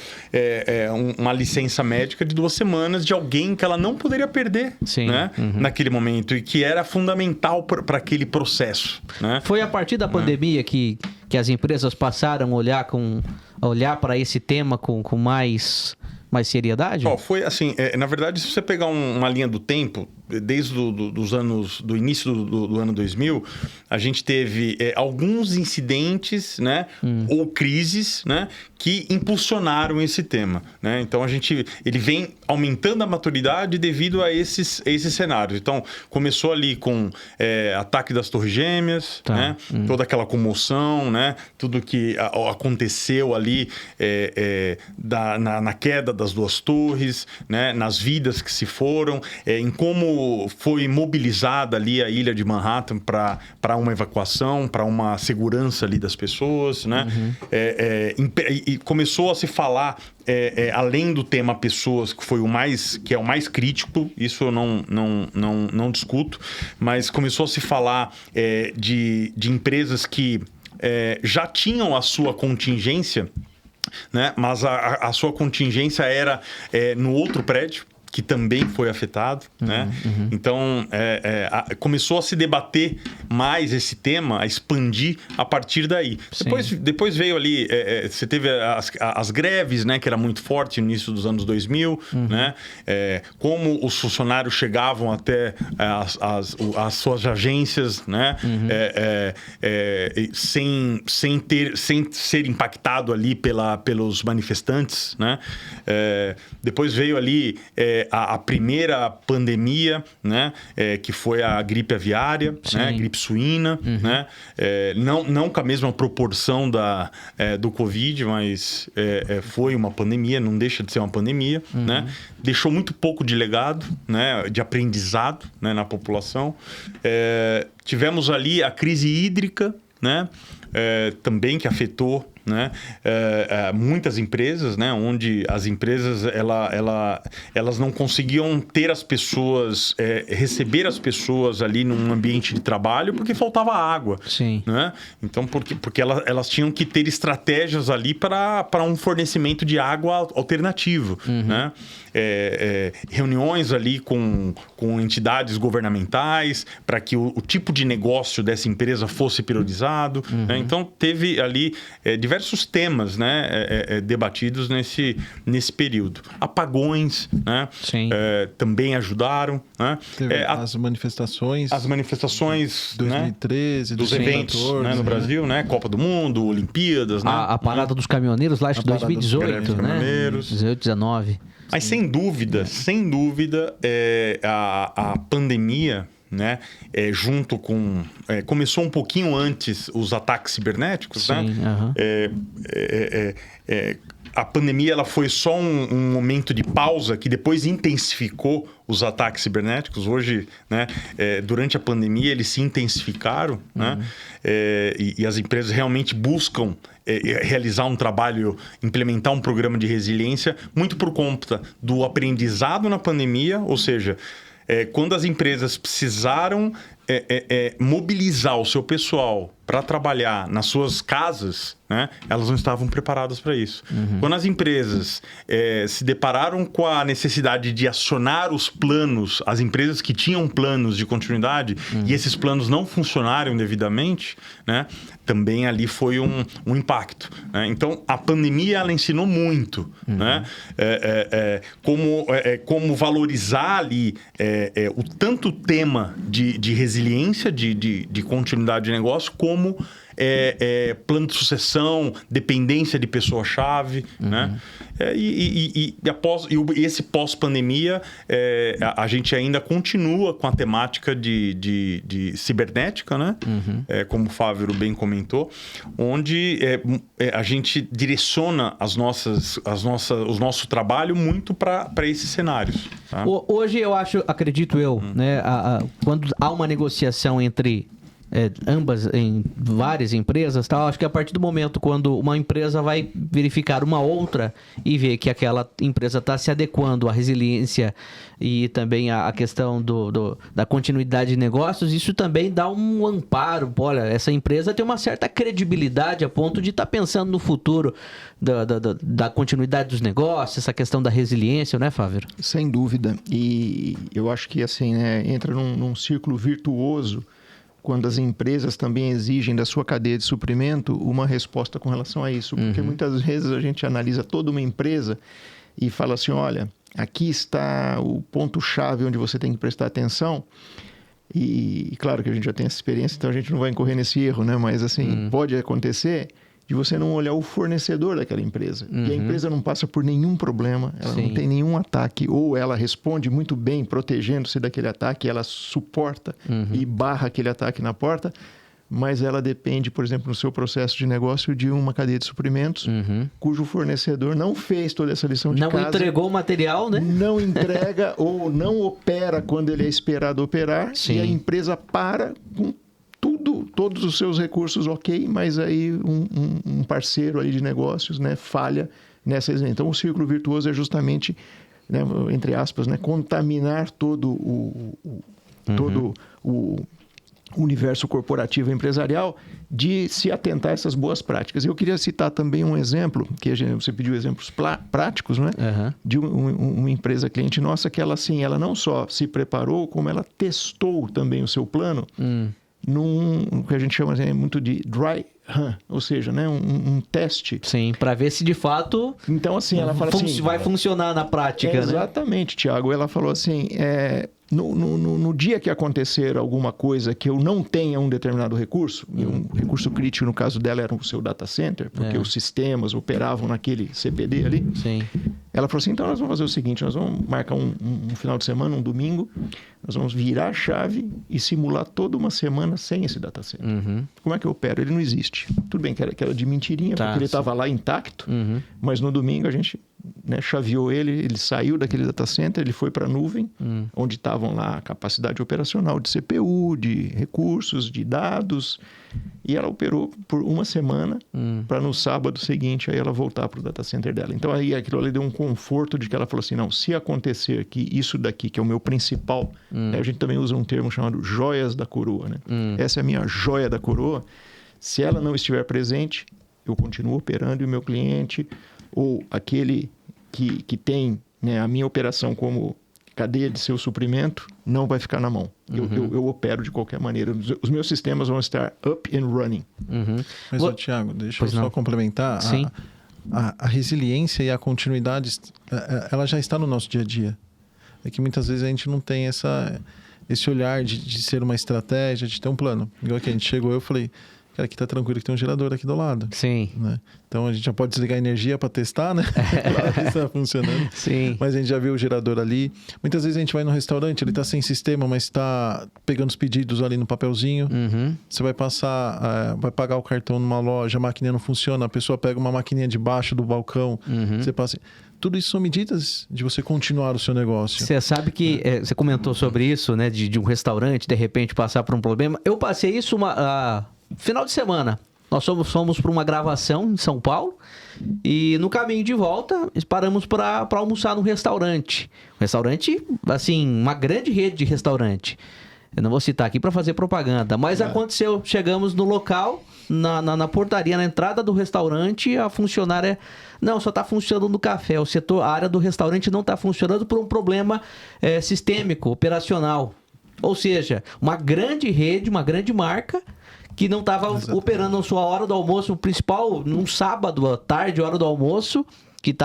uma licença médica de 2 semanas de alguém que ela não poderia perder. Sim. Né? Naquele momento, e que era fundamental para aquele processo. Né? Foi a partir da pandemia que as empresas passaram a olhar para esse tema com mais seriedade? Foi assim, na verdade, se você pegar uma linha do tempo, desde do início do ano 2000, a gente teve alguns incidentes, né, ou crises, né, que impulsionaram esse tema, né? Então ele vem aumentando a maturidade devido a esses cenários. Então na ali com ataque das Torres Gêmeas, né? Toda aquela comoção, né? Tudo que aconteceu ali na queda das 2 torres, né? Nas vidas que se foram, em como foi mobilizada ali a ilha de Manhattan para uma evacuação, para uma segurança ali das pessoas, né? E começou a se falar, além do tema pessoas, que é o mais crítico, isso eu não discuto, mas começou a se falar de empresas que já tinham a sua contingência, né? Mas a sua contingência era no outro prédio, que também foi afetado, né? Então, começou a se debater mais esse tema, a expandir a partir daí. Depois veio ali, você teve as greves, né? Que era muito forte no início dos anos 2000, né? Como os funcionários chegavam até as suas agências, né? Sem ser impactado ali pelos manifestantes, né? Depois veio ali a primeira pandemia, né, que foi a gripe aviária, né, gripe suína, né, não com a mesma proporção do Covid, mas foi uma pandemia, não deixa de ser uma pandemia, né, deixou muito pouco de legado, né, de aprendizado, né, na população. Tivemos ali a crise hídrica, né, também que afetou, né, muitas empresas, né, onde as empresas elas não conseguiam ter as pessoas, receber as pessoas ali num ambiente de trabalho porque faltava água. Sim. Né? Então, porque elas tinham que ter estratégias ali para um fornecimento de água alternativo. Né? Reuniões ali com entidades governamentais para que o tipo de negócio dessa empresa fosse priorizado. Né? Então, teve ali diversas diversos temas, né, debatidos nesse período. Apagões, né, também ajudaram. Né? As manifestações. As manifestações 2013, dos eventos 2014, no Brasil, né? Copa do Mundo, Olimpíadas. Né? A parada dos caminhoneiros lá, acho que 2018, né? 18, 19. Mas sem dúvida, a pandemia, né, junto com... começou um pouquinho antes os ataques cibernéticos, sim, né? A pandemia ela foi só um momento de pausa que depois intensificou os ataques cibernéticos. Hoje, né, durante a pandemia, eles se intensificaram, né? E as empresas realmente buscam realizar um trabalho, implementar um programa de resiliência, muito por conta do aprendizado na pandemia, ou seja, quando as empresas precisaram mobilizar o seu pessoal para trabalhar nas suas casas, né, elas não estavam preparadas para isso. Quando as empresas se depararam com a necessidade de acionar os planos, as empresas que tinham planos de continuidade, e esses planos não funcionaram devidamente, né, também ali foi um impacto. Né? Então, a pandemia ela ensinou muito, né? Como valorizar ali o tanto tema de resiliência, de continuidade de negócio, como plano de sucessão, dependência de pessoa-chave, né? E esse pós-pandemia, a gente ainda continua com a temática de cibernética, né? Como o Fávero bem comentou, onde a gente direciona o nosso trabalho muito para esses cenários. Tá? Hoje eu acredito eu, né, quando há uma negociação entre ambas em várias empresas, tal, acho que a partir do momento quando uma empresa vai verificar uma outra e ver que aquela empresa está se adequando à resiliência e também à questão da continuidade de negócios, isso também dá um amparo. Olha, essa empresa tem uma certa credibilidade a ponto de estar pensando no futuro da continuidade dos negócios, essa questão da resiliência, né, Fávero? Sem dúvida. E eu acho que assim, né, entra num círculo virtuoso quando as empresas também exigem da sua cadeia de suprimento uma resposta com relação a isso. Porque muitas vezes a gente analisa toda uma empresa e fala assim, olha, aqui está o ponto-chave onde você tem que prestar atenção. E claro que a gente já tem essa experiência, então a gente não vai incorrer nesse erro, né? Mas assim, pode acontecer de você não olhar o fornecedor daquela empresa. E a empresa não passa por nenhum problema, ela não tem nenhum ataque, ou ela responde muito bem, protegendo-se daquele ataque, ela suporta e barra aquele ataque na porta, mas ela depende, por exemplo, no seu processo de negócio, de uma cadeia de suprimentos, cujo fornecedor não fez toda essa lição de casa. Não entregou o material, né? Não entrega ou não opera quando ele é esperado operar, e a empresa para com todos os seus recursos ok, mas aí um parceiro aí de negócios, né, falha nessa exigência. Então, o círculo virtuoso é justamente, né, entre aspas, né, contaminar todo o universo corporativo empresarial de se atentar a essas boas práticas. Eu queria citar também um exemplo, que você pediu exemplos práticos, né? De uma empresa cliente nossa que ela não só se preparou, como ela testou também o seu plano num que a gente chama muito de dry run, ou seja, né, um teste. Sim, para ver se de fato então, assim, ela fala assim, vai funcionar na prática. Exatamente, né? Tiago. Ela falou assim, no dia que acontecer alguma coisa que eu não tenha um determinado recurso, e um recurso crítico no caso dela era o seu data center, porque os sistemas operavam naquele CPD ali. Sim. Ela falou assim, então nós vamos fazer o seguinte, nós vamos marcar um final de semana, um domingo, nós vamos virar a chave e simular toda uma semana sem esse data center. Como é que eu opero? Ele não existe. Tudo bem que era de mentirinha, porque ele estava lá intacto, mas no domingo a gente, né, chaveou ele saiu daquele data center, ele foi para a nuvem, onde estavam lá a capacidade operacional de CPU, de recursos, de dados, e ela operou por uma semana para no sábado seguinte aí ela voltar para o data center dela. Então aí aquilo ali deu um conforto de que ela falou assim, não, se acontecer que isso daqui, que é o meu principal, a gente também usa um termo chamado joias da coroa, né? Essa é a minha joia da coroa. Se ela não estiver presente, eu continuo operando e o meu cliente ou aquele que tem, né, a minha operação como cadeia de seu suprimento não vai ficar na mão. Eu opero de qualquer maneira. Os meus sistemas vão estar up and running. Mas, Thiago, deixa eu Pois não. só complementar. Sim. A resiliência e a continuidade, ela já está no nosso dia a dia. É que muitas vezes a gente não tem esse olhar de ser uma estratégia, de ter um plano. Igual que a gente chegou, eu falei, cara, aqui tá tranquilo que tem um gerador aqui do lado. Sim. Né? Então a gente já pode desligar a energia para testar, né? Claro que está funcionando. Sim. Mas a gente já viu o gerador ali. Muitas vezes a gente vai no restaurante, ele está sem sistema, mas está pegando os pedidos ali no papelzinho. Você vai passar, vai pagar o cartão numa loja, a maquininha não funciona, a pessoa pega uma maquininha debaixo do balcão, você passa... Tudo isso são medidas de você continuar o seu negócio. Você sabe que você comentou sobre isso, né? De um restaurante, de repente, passar por um problema. Eu passei isso final de semana. Nós fomos para uma gravação em São Paulo e no caminho de volta paramos para almoçar num restaurante. Um restaurante, assim, uma grande rede de restaurante. Eu não vou citar aqui para fazer propaganda, mas aconteceu. Chegamos no local, na portaria, na entrada do restaurante, a funcionária... Não, só está funcionando no café. A área do restaurante não está funcionando por um problema sistêmico, operacional. Ou seja, uma grande rede, uma grande marca que não estava operando a sua hora do almoço, o principal, num sábado à tarde, hora do almoço, que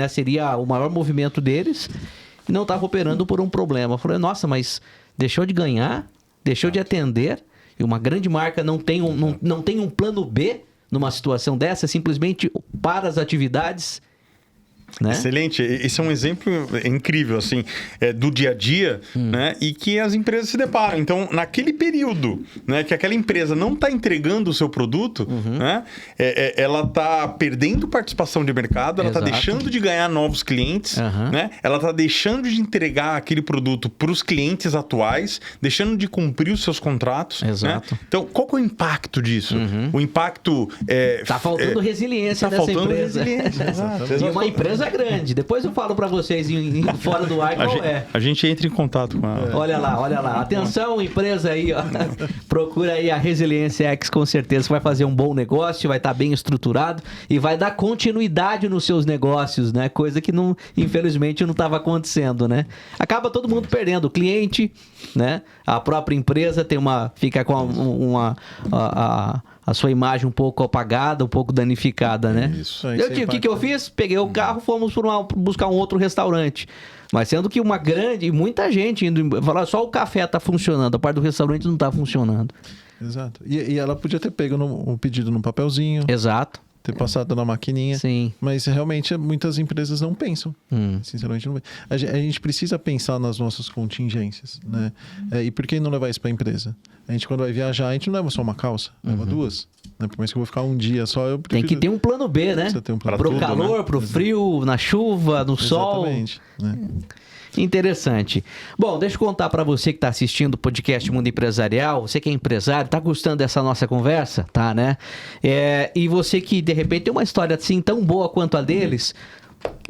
seria o maior movimento deles, e não estava operando por um problema. Eu falei, nossa, mas deixou de ganhar, deixou de atender, e uma grande marca não tem um plano B numa situação dessa, simplesmente para as atividades, né? Excelente. Esse é um exemplo incrível, assim, do dia a dia, né? E que as empresas se deparam. Então, naquele período, né, que aquela empresa não está entregando o seu produto, né? Ela está perdendo participação de mercado, ela está deixando de ganhar novos clientes, né? Ela está deixando de entregar aquele produto para os clientes atuais, deixando de cumprir os seus contratos. Exato. Né? Então, qual que é o impacto disso? O impacto... Está faltando resiliência nessa empresa. Exato. E uma empresa grande. Depois eu falo para vocês fora do ar qual é. A gente entra em contato com ela. Olha lá. Atenção, empresa aí, ó. Procura aí a Resiliência X, com certeza vai fazer um bom negócio, vai estar bem estruturado e vai dar continuidade nos seus negócios, né? Coisa que infelizmente não estava acontecendo, né? Acaba todo mundo perdendo, o cliente, né? A própria empresa fica com a sua imagem um pouco apagada, um pouco danificada, né? Isso. O que eu fiz? Peguei o carro, fomos buscar um outro restaurante. Mas sendo que muita gente indo falar, só o café tá funcionando, a parte do restaurante não tá funcionando. Exato. E ela podia ter pego o pedido no papelzinho. Exato. Ter passado na maquininha. Sim. Mas realmente muitas empresas não pensam. Sinceramente não pensam. A gente precisa pensar nas nossas contingências, né? E por que não levar isso para a empresa? A gente, quando vai viajar, a gente não leva só uma calça, leva duas. Né? Por mais que eu vou ficar um dia só, eu prefiro... Tem que ter um plano B, né? Precisa ter um plano Pro B. calor, né? Pro frio, na chuva, no sol. Exatamente. Né? Interessante. Bom, deixa eu contar para você que está assistindo o podcast Mundo Empresarial, você que é empresário, tá gostando dessa nossa conversa? Tá, né? E você que, de repente, tem uma história assim tão boa quanto a deles,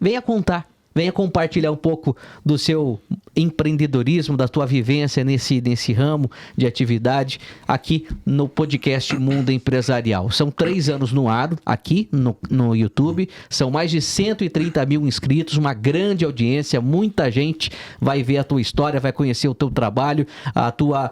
venha contar. Venha compartilhar um pouco do seu empreendedorismo, da tua vivência nesse ramo de atividade aqui no podcast Mundo Empresarial. São 3 anos no ar, aqui no YouTube. São mais de 130 mil inscritos, uma grande audiência. Muita gente vai ver a tua história, vai conhecer o teu trabalho, a tua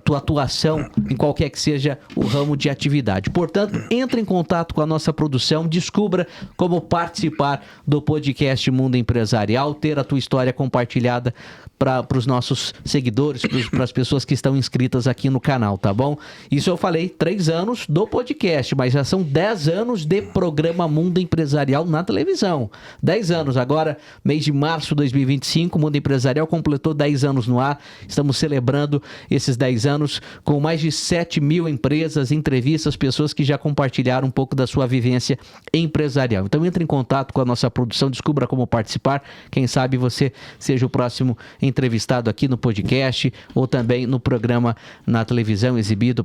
atuação em qualquer que seja o ramo de atividade. Portanto, entre em contato com a nossa produção, descubra como participar do podcast Mundo Empresarial, ter a tua história compartilhada para os nossos seguidores, para as pessoas que estão inscritas aqui no canal, tá bom? Isso eu falei 3 anos do podcast, mas já são 10 anos de programa Mundo Empresarial na televisão. 10 anos, agora, mês de março de 2025, Mundo Empresarial completou 10 anos no ar. Estamos celebrando esses 10 anos com mais de 7 mil empresas, entrevistas, pessoas que já compartilharam um pouco da sua vivência empresarial. Então entre em contato com a nossa produção, descubra como participar. Quem sabe você seja o próximo entrevistado aqui no podcast ou também no programa na televisão exibido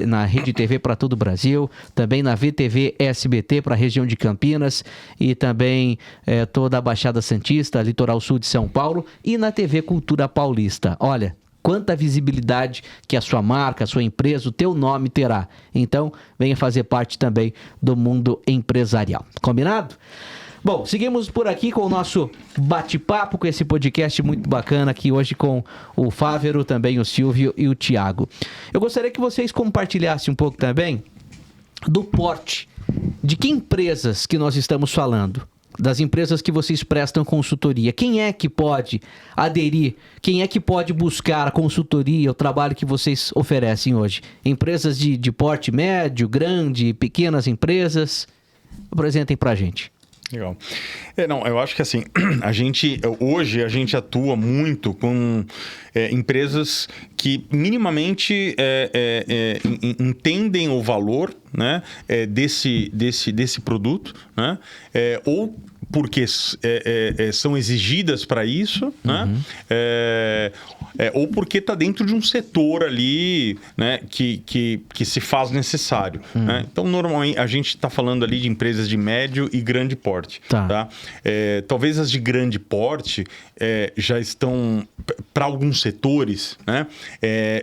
na Rede TV para todo o Brasil, também na VTV SBT para a região de Campinas e também toda a Baixada Santista, Litoral Sul de São Paulo e na TV Cultura Paulista. Olha, quanta visibilidade que a sua marca, a sua empresa, o teu nome terá. Então, venha fazer parte também do mundo empresarial. Combinado? Bom, seguimos por aqui com o nosso bate-papo, com esse podcast muito bacana aqui hoje com o Fávero, também o Silvio e o Thiago. Eu gostaria que vocês compartilhassem um pouco também do porte, de que empresas que nós estamos falando, das empresas que vocês prestam consultoria. Quem é que pode aderir? Quem é que pode buscar a consultoria, o trabalho que vocês oferecem hoje? Empresas de porte médio, grande, pequenas empresas? Apresentem pra gente. Legal. Eu acho que assim, hoje a gente atua muito com empresas que minimamente entendem o valor, né, desse produto, né, ou porque são exigidas para isso, né, ou porque está dentro de um setor ali, né, que se faz necessário. Né? Então, normalmente, a gente está falando ali de empresas de médio e grande porte. Tá? Talvez as de grande porte já estão, para alguns setores, né,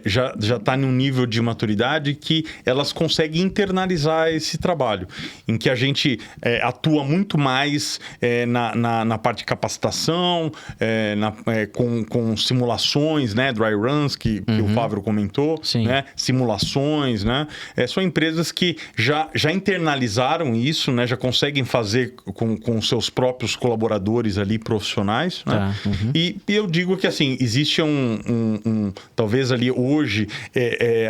já está num nível de maturidade que elas conseguem internalizar esse trabalho, em que a gente atua muito mais na parte de capacitação, com simulações, né, dry runs, que o Fávero comentou, né, simulações, né, são empresas que já internalizaram isso, né, já conseguem fazer com seus próprios colaboradores ali profissionais, né? E eu digo que assim, existe talvez ali hoje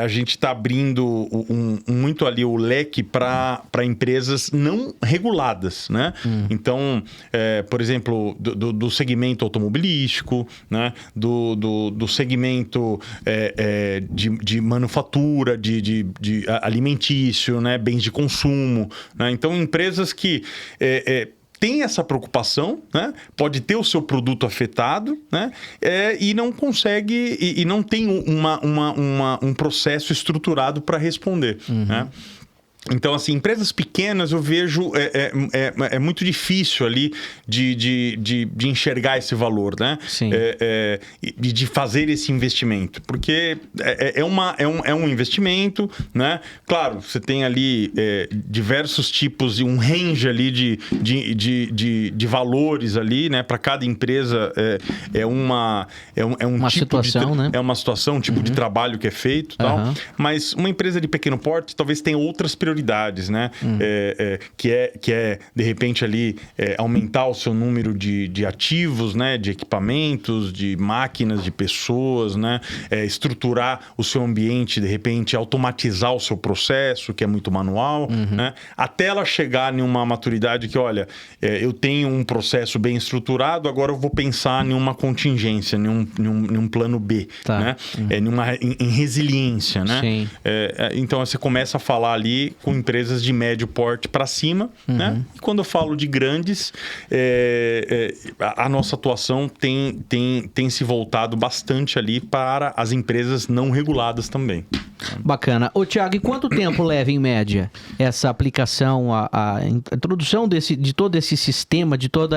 a gente está abrindo muito ali o leque para empresas não reguladas, né? Então, por exemplo, do segmento automobilístico, né? Do segmento de manufatura, de alimentício, né? Bens de consumo, né? Então, empresas que tem essa preocupação, né? Pode ter o seu produto afetado, né? E não consegue, e não tem um processo estruturado para responder, né? Então, assim, empresas pequenas eu vejo é muito difícil ali de enxergar esse valor, né? Sim. De fazer esse investimento. Porque é um investimento, né? Claro, você tem ali diversos tipos e um range ali de valores ali, né? Para cada empresa uma tipo situação, né? É uma situação, um tipo de trabalho que é feito e tal. Mas uma empresa de pequeno porte talvez tenha outras prioridades, né? Que é de repente ali aumentar o seu número de ativos, né? De equipamentos, de máquinas, de pessoas, né? Estruturar o seu ambiente, de repente automatizar o seu processo, que é muito manual, né? Até ela chegar em uma maturidade que, olha, eu tenho um processo bem estruturado, agora eu vou pensar em uma contingência, em um plano B, né? Em resiliência, né? Sim. Então você começa a falar ali com empresas de médio porte para cima, né? E quando eu falo de grandes, a nossa atuação tem se voltado bastante ali para as empresas não reguladas também. Bacana. Ô, Thiago, e quanto tempo leva, em média, essa aplicação, a introdução de todo esse sistema, de todo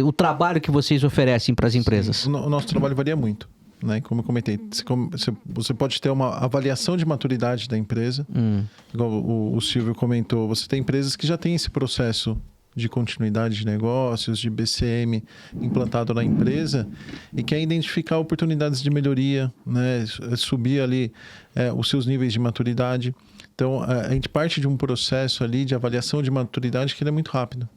o trabalho que vocês oferecem para as empresas? Sim. O nosso trabalho varia muito. Né? Como eu comentei, você pode ter uma avaliação de maturidade da empresa, igual o Silvio comentou, você tem empresas que já têm esse processo de continuidade de negócios, de BCM implantado na empresa e quer identificar oportunidades de melhoria, né? Subir ali os seus níveis de maturidade. Então, a gente parte de um processo ali de avaliação de maturidade que ele é muito rápido.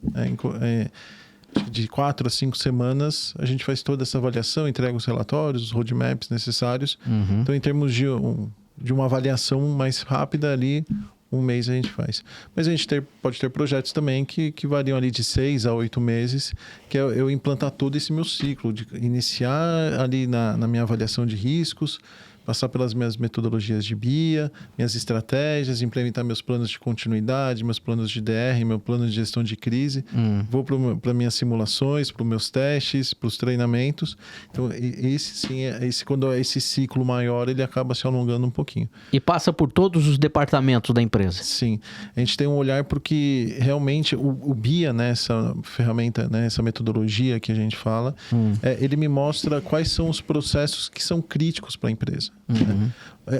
De 4 a 5 semanas, a gente faz toda essa avaliação, entrega os relatórios, os roadmaps necessários. Então, em termos de uma avaliação mais rápida ali, 1 mês a gente faz. Mas a gente pode ter projetos também que variam ali de 6 a 8 meses, que é eu implantar todo esse meu ciclo, de iniciar ali na minha avaliação de riscos, passar pelas minhas metodologias de BIA, minhas estratégias, implementar meus planos de continuidade, meus planos de DR, meu plano de gestão de crise. Vou para minhas simulações, para os meus testes, para os treinamentos. Então, quando esse ciclo maior, ele acaba se alongando um pouquinho. E passa por todos os departamentos da empresa? Sim. A gente tem um olhar porque realmente o BIA, né, essa ferramenta, né, essa metodologia que a gente fala, ele me mostra quais são os processos que são críticos para a empresa. Né?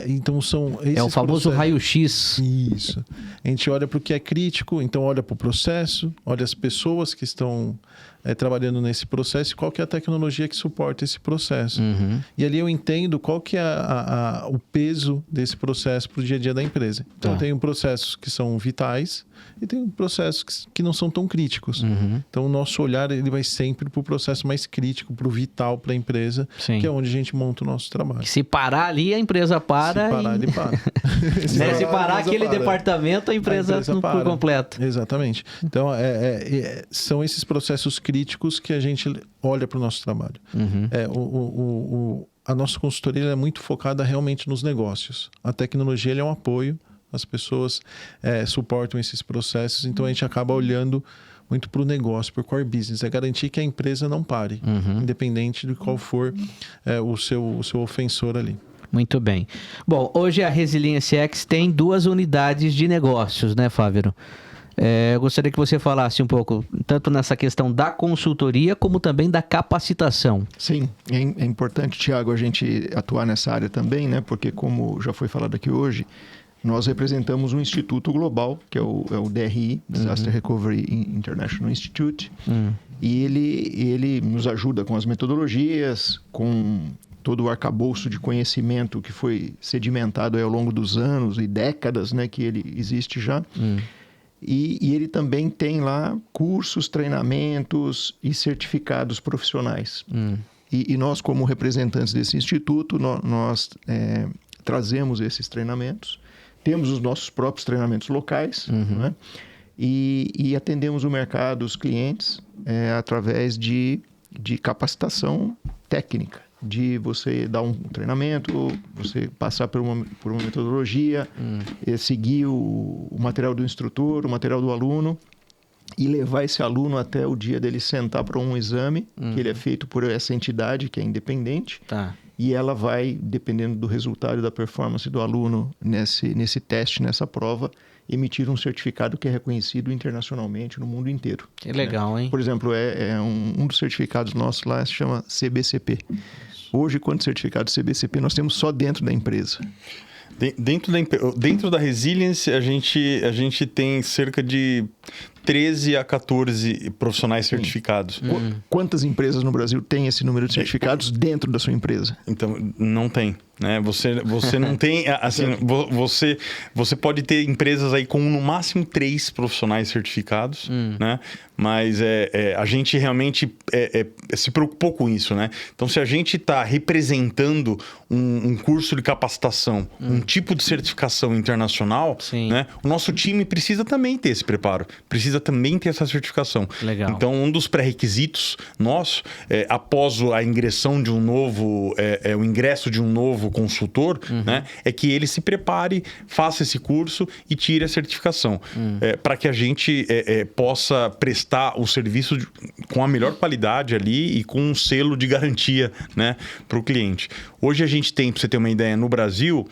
Então são esses É o famoso processos. raio-x. Isso. A gente olha para o que é crítico, então olha para o processo, olha as pessoas que estão trabalhando nesse processo e qual que é a tecnologia que suporta esse processo. E ali eu entendo qual que é o peso desse processo para o dia a dia da empresa. Então, tem processos que são vitais e tem processos que não são tão críticos. Então, o nosso olhar ele vai sempre para o processo mais crítico, para o vital para a empresa, Sim. que é onde a gente monta o nosso trabalho. Se parar ali, a empresa para. Se parar, ele para. Se parar a empresa aquele para. departamento, a empresa não por completo. Exatamente. Então, são esses processos críticos que a gente olha para o nosso trabalho. A nossa consultoria é muito focada realmente nos negócios. A tecnologia é um apoio, as pessoas suportam esses processos, então a gente acaba olhando muito para o negócio, para o core business. É garantir que a empresa não pare, independente de qual for o seu ofensor ali. Muito bem. Bom, hoje a Resilience X tem 2 unidades de negócios, né, Fávero? Eu gostaria que você falasse um pouco, tanto nessa questão da consultoria, como também da capacitação. Sim, é importante, Thiago, a gente atuar nessa área também, né? Porque, como já foi falado aqui hoje, nós representamos um instituto global, que é o DRI, Disaster Recovery International Institute, e ele nos ajuda com as metodologias, com todo o arcabouço de conhecimento que foi sedimentado ao longo dos anos e décadas, né, que ele existe já. E ele também tem lá cursos, treinamentos e certificados profissionais. E nós, como representantes desse instituto, nós trazemos esses treinamentos, temos os nossos próprios treinamentos locais, né? E atendemos o mercado, os clientes, através de capacitação técnica, de você dar um treinamento, você passar por uma metodologia, seguir o material do instrutor, o material do aluno e levar esse aluno até o dia dele sentar para um exame, que ele é feito por essa entidade que é independente. E ela vai, dependendo do resultado e da performance do aluno nesse teste, nessa prova, emitir um certificado que é reconhecido internacionalmente no mundo inteiro. Que legal, hein? Por exemplo, um dos certificados nossos lá se chama CBCP. Hoje, quantos certificados CBCP nós temos só dentro da empresa? Dentro da Resilience, a gente tem cerca de 13 a 14 profissionais certificados. Quantas empresas no Brasil têm esse número de certificados dentro da sua empresa? Então, não tem. Né? Você não tem... Assim, você pode ter empresas aí com no máximo 3 profissionais certificados, né? Mas a gente realmente se preocupou com isso, né? Então, se a gente está representando um curso de capacitação, um tipo de certificação internacional, né? O nosso time precisa também ter esse preparo, precisa também ter essa certificação. Legal. Então, um dos pré-requisitos nossos, após a ingressão de um novo, o ingresso de um novo consultor, né? É que ele se prepare, faça esse curso e tire a certificação, para que a gente possa prestar o serviço com a melhor qualidade ali e com um selo de garantia, né, para o cliente. Hoje a gente tem, para você ter uma ideia, no Brasil,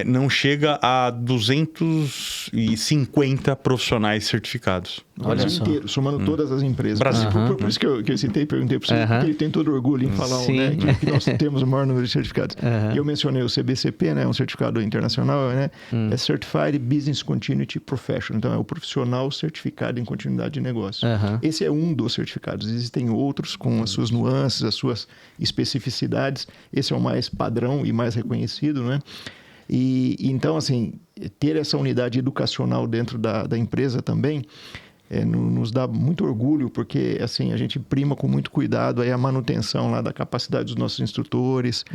não chega a 250 profissionais certificados. No Brasil inteiro, somando todas as empresas. Brasil. Por isso que eu citei e perguntei para você, porque ele tem todo orgulho em falar né, que nós temos o maior número de certificados. E eu mencionei o CBCP, né, um certificado internacional, né, é Certified Business Continuity Professional. Então, é o profissional certificado em continuidade de negócio. Esse é um dos certificados. Existem outros com as suas nuances, as suas especificidades. Esse é o mais padrão e mais reconhecido, né? E então, assim, ter essa unidade educacional dentro da empresa também nos dá muito orgulho, porque assim, a gente prima com muito cuidado aí a manutenção lá da capacidade dos nossos instrutores,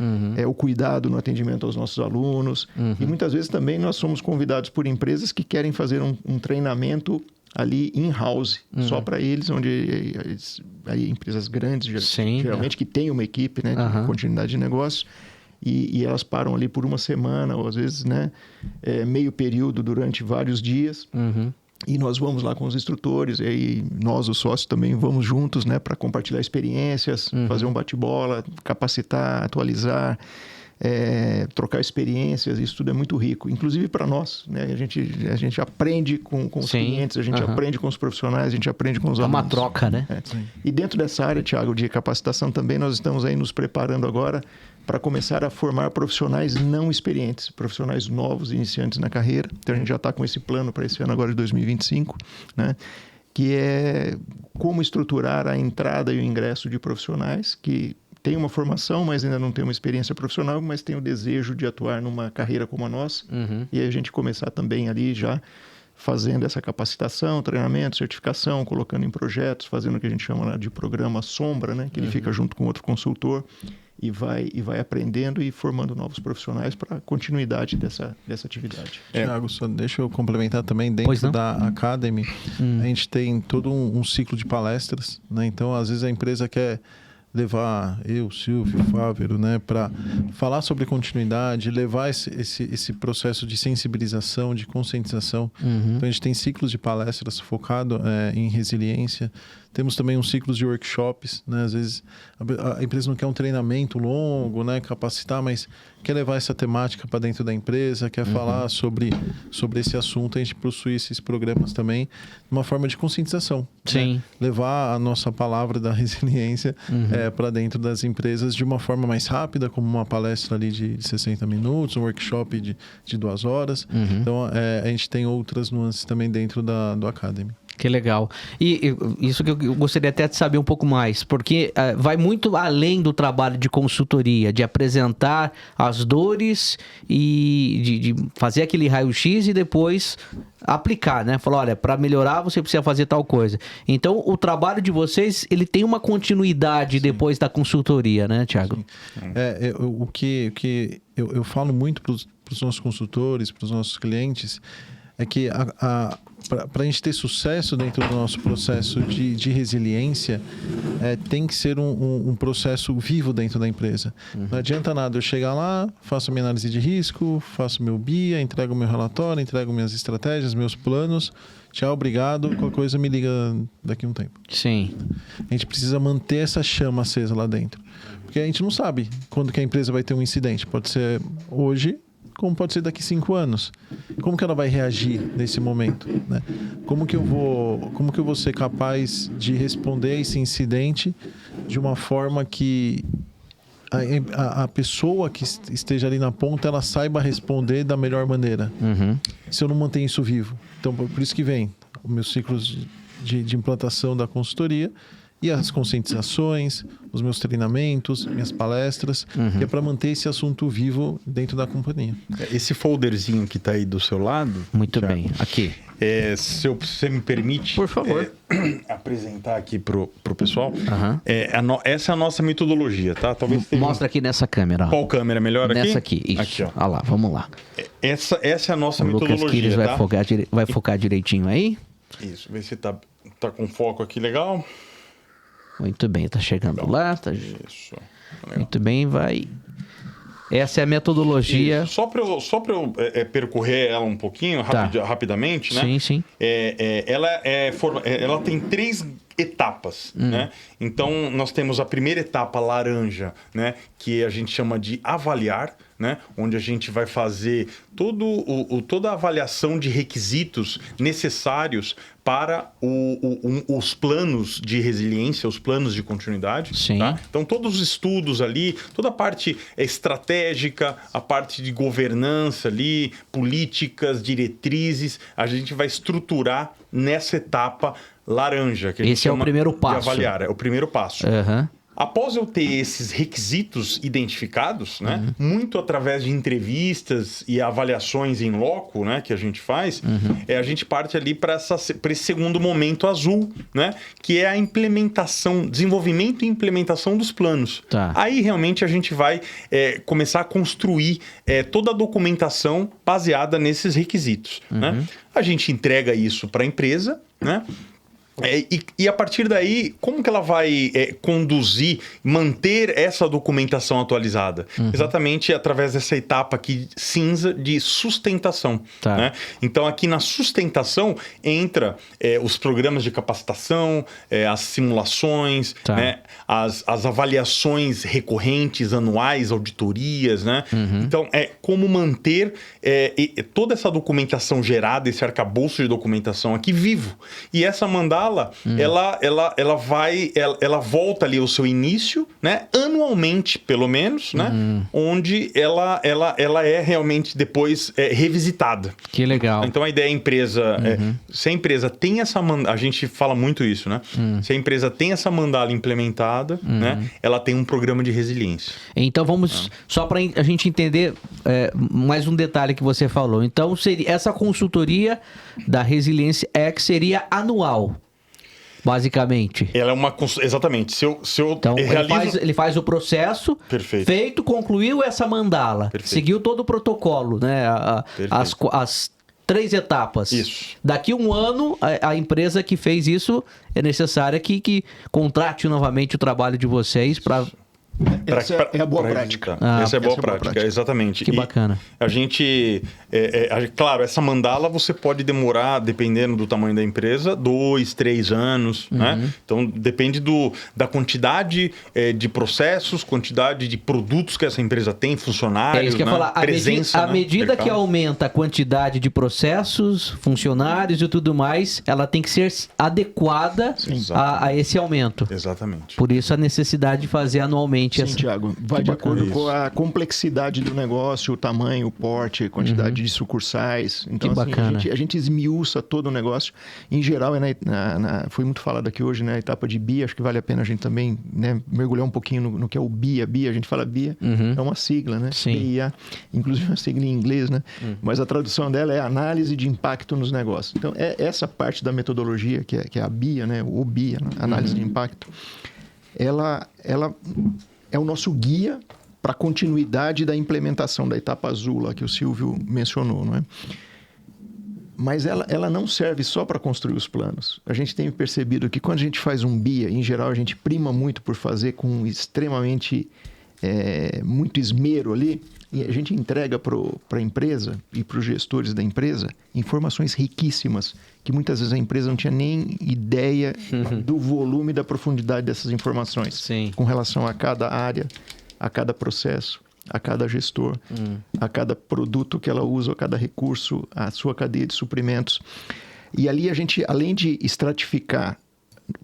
o cuidado no atendimento aos nossos alunos. E muitas vezes também nós somos convidados por empresas que querem fazer um treinamento ali in-house, só para eles, onde aí empresas grandes, geralmente que têm uma equipe, né, de continuidade de negócio, e elas param ali por uma semana, ou às vezes, né, meio período durante vários dias. E nós vamos lá com os instrutores, e aí nós, os sócios, também vamos juntos, né, para compartilhar experiências, fazer um bate-bola, capacitar, atualizar. trocar experiências, isso tudo é muito rico, inclusive para nós, né? A gente aprende com os clientes, a gente aprende com os profissionais, a gente aprende com os alunos. É uma troca, né? E dentro dessa área, Thiago, de capacitação também, nós estamos aí nos preparando agora para começar a formar profissionais não experientes, profissionais novos, iniciantes na carreira. Então a gente já está com esse plano para esse ano agora de 2025, né? Que é como estruturar a entrada e o ingresso de profissionais que tem uma formação, mas ainda não tem uma experiência profissional, mas tem o desejo de atuar numa carreira como a nossa. E aí a gente começar também ali já fazendo essa capacitação, treinamento, certificação, colocando em projetos, fazendo o que a gente chama de programa sombra, né? Que ele fica junto com outro consultor e vai aprendendo e formando novos profissionais para a continuidade dessa atividade. Thiago, só deixa eu complementar também, dentro da Academy, a gente tem todo um ciclo de palestras, né? Então, às vezes a empresa quer levar eu, Silvio, Fávero, né, para falar sobre continuidade, levar esse processo de sensibilização, de conscientização. Então, a gente tem ciclos de palestras focado em resiliência. Temos também uns ciclos de workshops, né? Às vezes a empresa não quer um treinamento longo, né? Capacitar, mas quer levar essa temática para dentro da empresa, quer falar sobre esse assunto. A gente possui esses programas também, uma forma de conscientização. Sim. Né? Levar a nossa palavra da resiliência para dentro das empresas de uma forma mais rápida, como uma palestra ali de 60 minutos, um workshop de 2 horas. Então, a gente tem outras nuances também dentro do Academy. Que legal. E isso que eu gostaria até de saber um pouco mais, porque vai muito além do trabalho de consultoria, de apresentar as dores e de fazer aquele raio-x e depois aplicar, né? Falar, olha, para melhorar você precisa fazer tal coisa. Então, o trabalho de vocês, ele tem uma continuidade depois da consultoria, né, Thiago? O que eu falo muito para os nossos consultores, para os nossos clientes, é que para a gente ter sucesso dentro do nosso processo de resiliência, tem que ser um processo vivo dentro da empresa. Não adianta nada eu chegar lá, faço minha análise de risco, faço meu BIA, entrego meu relatório, entrego minhas estratégias, meus planos. Tchau, obrigado. Qualquer coisa me liga daqui a um tempo. Sim. A gente precisa manter essa chama acesa lá dentro. Porque a gente não sabe quando que a empresa vai ter um incidente. Pode ser hoje, como pode ser daqui 5 anos. Como que ela vai reagir nesse momento, né? Como que eu vou ser capaz de responder a esse incidente de uma forma que a pessoa que esteja ali na ponta, ela saiba responder da melhor maneira. Se eu não mantenho isso vivo. Então, por isso que vem os meus ciclos de implantação da consultoria e as conscientizações, os meus treinamentos, minhas palestras, que é para manter esse assunto vivo dentro da companhia. Esse folderzinho que está aí do seu lado... Muito Thiago, bem. Aqui. Se você me permite... Por favor. Apresentar aqui pro pessoal. Essa é a nossa metodologia, tá? Talvez Mostra aqui nessa câmera. Ó. Qual câmera? Melhor aqui? Nessa aqui, isso. Aqui, ó. Olha lá, vamos lá. Essa é a nossa O metodologia, Lucas Quires tá? vai focar direitinho aí. Isso, vê se tá com foco aqui legal. Muito bem, tá chegando lá. Isso. Legal. Muito bem, vai. Essa é a metodologia. Isso. Só para eu percorrer ela um pouquinho, rapidamente, né? Sim, sim. Ela tem 3 etapas, né? Então, nós temos a primeira etapa laranja, né? Que a gente chama de avaliar, né? Onde a gente vai fazer toda a avaliação de requisitos necessários para os planos de resiliência, os planos de continuidade. Sim. Tá? Então, todos os estudos ali, toda a parte estratégica, a parte de governança ali, políticas, diretrizes, a gente vai estruturar nessa etapa laranja. Que a gente Esse é o primeiro passo. De avaliar, é o primeiro passo. Após eu ter esses requisitos identificados, né, muito através de entrevistas e avaliações em loco, né, que a gente faz, a gente parte ali para esse segundo momento azul, né, que é a implementação, desenvolvimento e implementação dos planos. Tá. Aí realmente a gente vai começar a construir toda a documentação baseada nesses requisitos. Né? A gente entrega isso para a empresa, né? E a partir daí, como que ela vai conduzir, manter essa documentação atualizada? Exatamente através dessa etapa aqui cinza de sustentação. Tá. Né? Então, aqui na sustentação entra os programas de capacitação, as simulações, Tá. né? As avaliações recorrentes, anuais, auditorias. Né? Então, como manter toda essa documentação gerada, esse arcabouço de documentação aqui vivo. E essa mandala, ela volta ali ao seu início, né? Anualmente, pelo menos, né? Onde ela é realmente depois revisitada. Que legal. Então a ideia é a empresa, se a empresa tem essa mandala, a gente fala muito isso, né? Se a empresa tem essa mandala implementada, né? Ela tem um programa de resiliência. Então vamos, só para a gente entender mais um detalhe que você falou. Então essa consultoria da Resiliência X seria anual. Basicamente. Ela é exatamente. Se eu Então, realizo... ele faz o processo. Perfeito. Feito, concluiu essa mandala. Perfeito. Seguiu todo o protocolo, né? As 3 etapas. Isso. Daqui um ano, a empresa que fez isso é necessária que contrate novamente o trabalho de vocês para... Essa é a boa prática. Essa é a boa prática, exatamente. Que bacana. A gente... claro, essa mandala você pode demorar, dependendo do tamanho da empresa, 2, 3 anos, né? Então, depende da quantidade de processos, quantidade de produtos que essa empresa tem, funcionários, isso que eu ia falar. presença, à medida que mercado. aumenta a quantidade de processos, funcionários e tudo mais, ela tem que ser adequada a esse aumento. Exatamente. Por isso a necessidade de fazer anualmente. Sim, Thiago. Vai de acordo com a complexidade do negócio, o tamanho, o porte, a quantidade de sucursais. Então, Que assim, bacana. a gente esmiuça todo o negócio. Em geral, foi muito falado aqui hoje, né? A etapa de BIA, acho que vale a pena a gente também, né, mergulhar um pouquinho no que é o BIA. BIA, a gente fala BIA, é uma sigla, né? Sim. BIA, inclusive uma sigla em inglês, né? Mas a tradução dela é Análise de Impacto nos Negócios. Então, essa parte da metodologia, que é a BIA, né? O BIA, né? Análise de Impacto, ela é o nosso guia para a continuidade da implementação da etapa azul lá que o Silvio mencionou, não é? Mas ela não serve só para construir os planos. A gente tem percebido que quando a gente faz um BIA, em geral a gente prima muito por fazer com extremamente muito esmero ali, e a gente entrega para a empresa e para os gestores da empresa informações riquíssimas, que muitas vezes a empresa não tinha nem ideia do volume e da profundidade dessas informações. Sim. Com relação a cada área, a cada processo, a cada gestor, a cada produto que ela usa, a cada recurso, a sua cadeia de suprimentos. E ali a gente, além de estratificar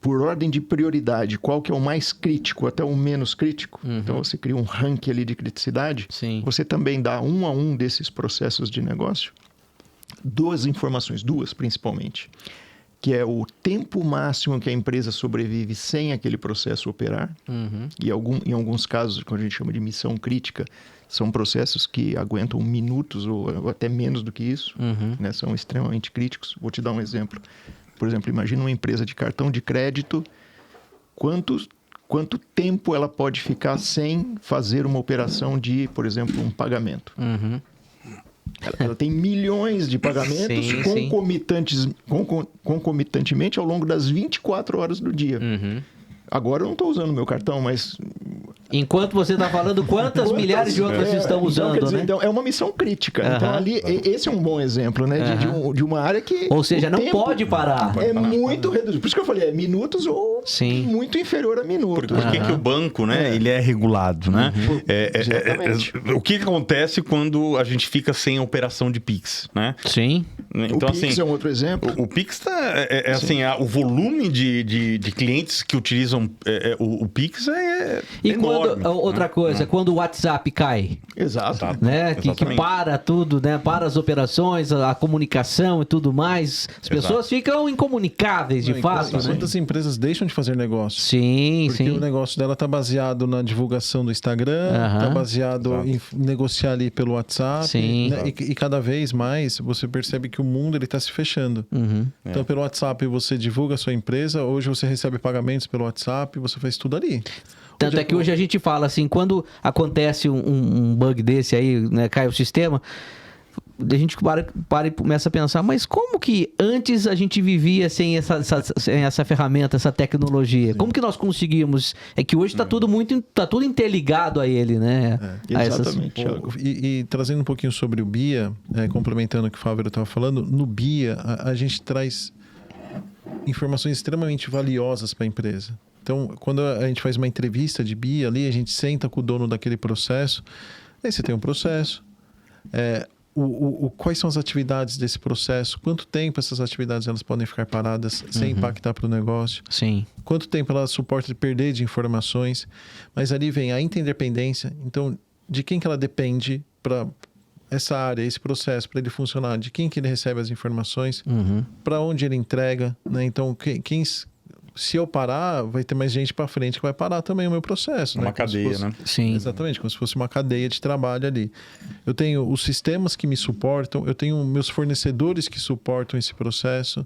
por ordem de prioridade, qual que é o mais crítico até o menos crítico, então você cria um ranking ali de criticidade, Sim. você também dá um a um desses processos de negócio 2 informações, 2 principalmente, que é o tempo máximo que a empresa sobrevive sem aquele processo operar, e em alguns casos, quando a gente chama de missão crítica, são processos que aguentam minutos ou até menos do que isso, né? São extremamente críticos. Vou te dar um exemplo. Por exemplo, imagina uma empresa de cartão de crédito, quanto tempo ela pode ficar sem fazer uma operação de, por exemplo, um pagamento. Ela tem milhões de pagamentos concomitantemente ao longo das 24 horas do dia. Agora eu não estou usando o meu cartão, mas... Enquanto você está falando, quantas milhares de outras estão usando, então, quer dizer, né? Então, é uma missão crítica. Então, ali, esse é um bom exemplo, né? De uma área que... Ou seja, não pode parar. É muito reduzido. Por isso que eu falei, minutos ou muito inferior a minutos. Por que o banco, né, ele é regulado, né? O que acontece quando a gente fica sem operação de Pix, né? Sim. Então, o Pix é um outro exemplo. O Pix assim, o volume de clientes que utilizam o Pix é E enorme. outra coisa, quando o WhatsApp cai, Exato. né? Que para tudo, né? Para as operações, a comunicação e tudo mais. As pessoas ficam incomunicáveis, de fato. Né? Quantas empresas deixam de fazer negócio? Sim, Porque o negócio dela está baseado na divulgação do Instagram, está baseado em negociar ali pelo WhatsApp. Sim. Né? E cada vez mais você percebe que o mundo está se fechando. Então, pelo WhatsApp você divulga a sua empresa, hoje você recebe pagamentos pelo WhatsApp, você faz tudo ali. Tanto é que hoje a gente fala assim, quando acontece um bug desse aí, né, cai o sistema, a gente para e começa a pensar, mas como que antes a gente vivia sem essa ferramenta, essa tecnologia? Como que nós conseguimos? É que hoje está tudo interligado a ele, né? Exatamente, Thiago. E trazendo um pouquinho sobre o BIA, complementando o que o Fávero estava falando, no BIA a gente traz informações extremamente valiosas para a empresa. Então, quando a gente faz uma entrevista de BIA ali, a gente senta com o dono daquele processo, aí você tem um processo, quais são as atividades desse processo, quanto tempo essas atividades elas podem ficar paradas sem impactar para o negócio, Sim. quanto tempo elas suportam perder de informações, mas ali vem a interdependência, então de quem que ela depende para essa área, esse processo, para ele funcionar, de quem que ele recebe as informações, para onde ele entrega, né? Então, se eu parar, vai ter mais gente para frente que vai parar também o meu processo. Uma cadeia, né? Sim. Exatamente, como se fosse uma cadeia de trabalho ali. Eu tenho os sistemas que me suportam, eu tenho meus fornecedores que suportam esse processo.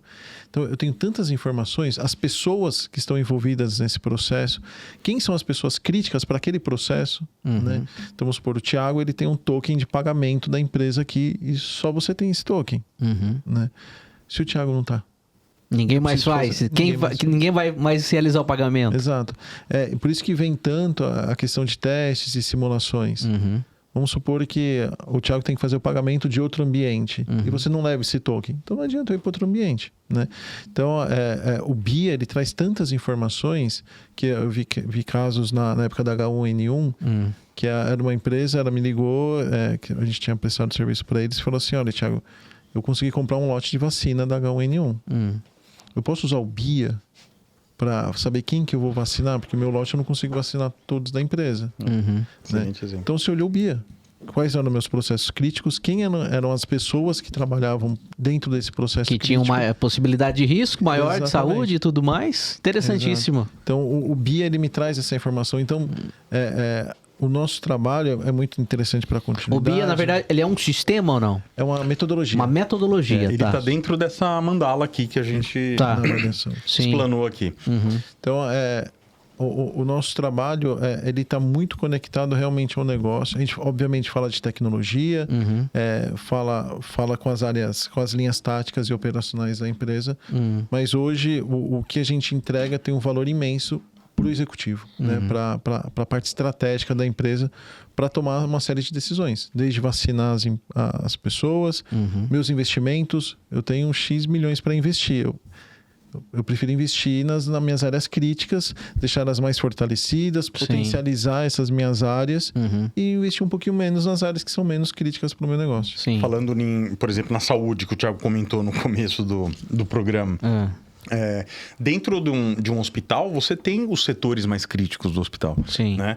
Então, eu tenho tantas informações, as pessoas que estão envolvidas nesse processo, quem são as pessoas críticas para aquele processo, né? Então, vamos supor, o Thiago, ele tem um token de pagamento da empresa aqui e só você tem esse token, né? Se o Thiago não está, ninguém mais faz. Ninguém vai mais realizar o pagamento. Exato. Por isso que vem tanto a questão de testes e simulações. Vamos supor que o Thiago tem que fazer o pagamento de outro ambiente e você não leva esse token. Então não adianta eu ir para outro ambiente, né? Então o BIA ele traz tantas informações que eu vi casos na época da H1N1 que era uma empresa, ela me ligou, que a gente tinha prestado serviço para eles e falou assim, olha, Thiago, eu consegui comprar um lote de vacina da H1N1. Eu posso usar o BIA para saber quem que eu vou vacinar? Porque meu lote eu não consigo vacinar todos da empresa. Né? Então, você olhou o BIA. Quais eram meus processos críticos? Quem eram as pessoas que trabalhavam dentro desse processo que crítico? tinham uma possibilidade de risco maior. Exatamente. De saúde e tudo mais. Interessantíssimo. Exato. Então, o BIA ele me traz essa informação. Então, o nosso trabalho é muito interessante para a continuidade. O BIA, na verdade, ele é um sistema ou não? É uma metodologia. Uma metodologia, ele está dentro dessa mandala aqui que a gente explanou aqui. Então, o nosso trabalho, ele está muito conectado realmente ao negócio. A gente, obviamente, fala de tecnologia, fala com as áreas, com as linhas táticas e operacionais da empresa, mas hoje o que a gente entrega tem um valor imenso para o executivo, né? Para a parte estratégica da empresa, para tomar uma série de decisões, desde vacinar as pessoas, meus investimentos, eu tenho X milhões para investir, eu prefiro investir nas minhas áreas críticas, deixar as mais fortalecidas, potencializar essas minhas áreas e investir um pouquinho menos nas áreas que são menos críticas para o meu negócio. Sim. Falando, por exemplo, na saúde, que o Thiago comentou no começo do programa. Dentro de um hospital, você tem os setores mais críticos do hospital. Sim. Né?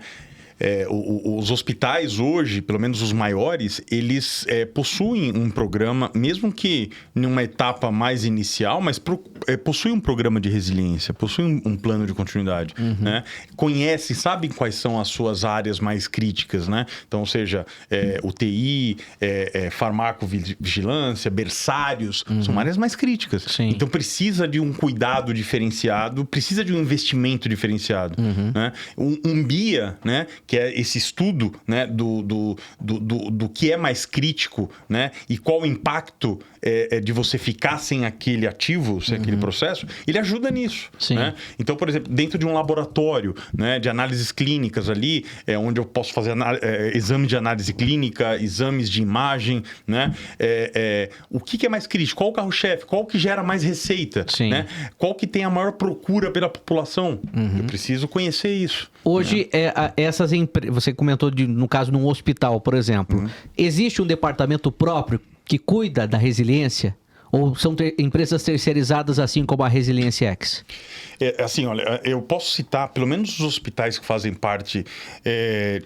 Os hospitais hoje, pelo menos os maiores, eles possuem um programa, mesmo que numa etapa mais inicial, mas possuem um programa de resiliência, possuem um plano de continuidade, né? Conhecem, sabem quais são as suas áreas mais críticas, né? Então, ou seja, UTI, farmacovigilância, berçários, são áreas mais críticas. Sim. Então, precisa de um cuidado diferenciado, precisa de um investimento diferenciado, né? Um BIA, né? Que é esse estudo, né, do que é mais crítico, né, e qual o impacto de você ficar sem aquele ativo, sem aquele processo, ele ajuda nisso. Né? Então, por exemplo, dentro de um laboratório, né, de análises clínicas ali, onde eu posso fazer exame de análise clínica, exames de imagem, né, o que é mais crítico? Qual o carro-chefe? Qual que gera mais receita? Né? Qual que tem a maior procura pela população? Eu preciso conhecer isso. Hoje, essas você comentou, no caso, num hospital, por exemplo. Existe um departamento próprio que cuida da resiliência? Ou são empresas terceirizadas assim como a Resiliência X? Assim, olha, eu posso citar pelo menos os hospitais que fazem parte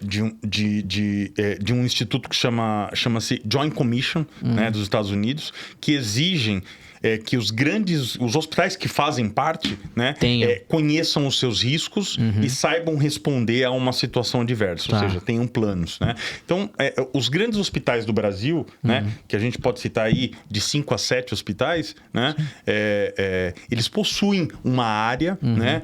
de um instituto que chama-se Joint Commission, né, dos Estados Unidos, que exigem que os hospitais que fazem parte, né, conheçam os seus riscos e saibam responder a uma situação adversa, ou seja, tenham planos, né? Então, os grandes hospitais do Brasil, né, que a gente pode citar aí de 5 a 7 hospitais, né, eles possuem uma área, né,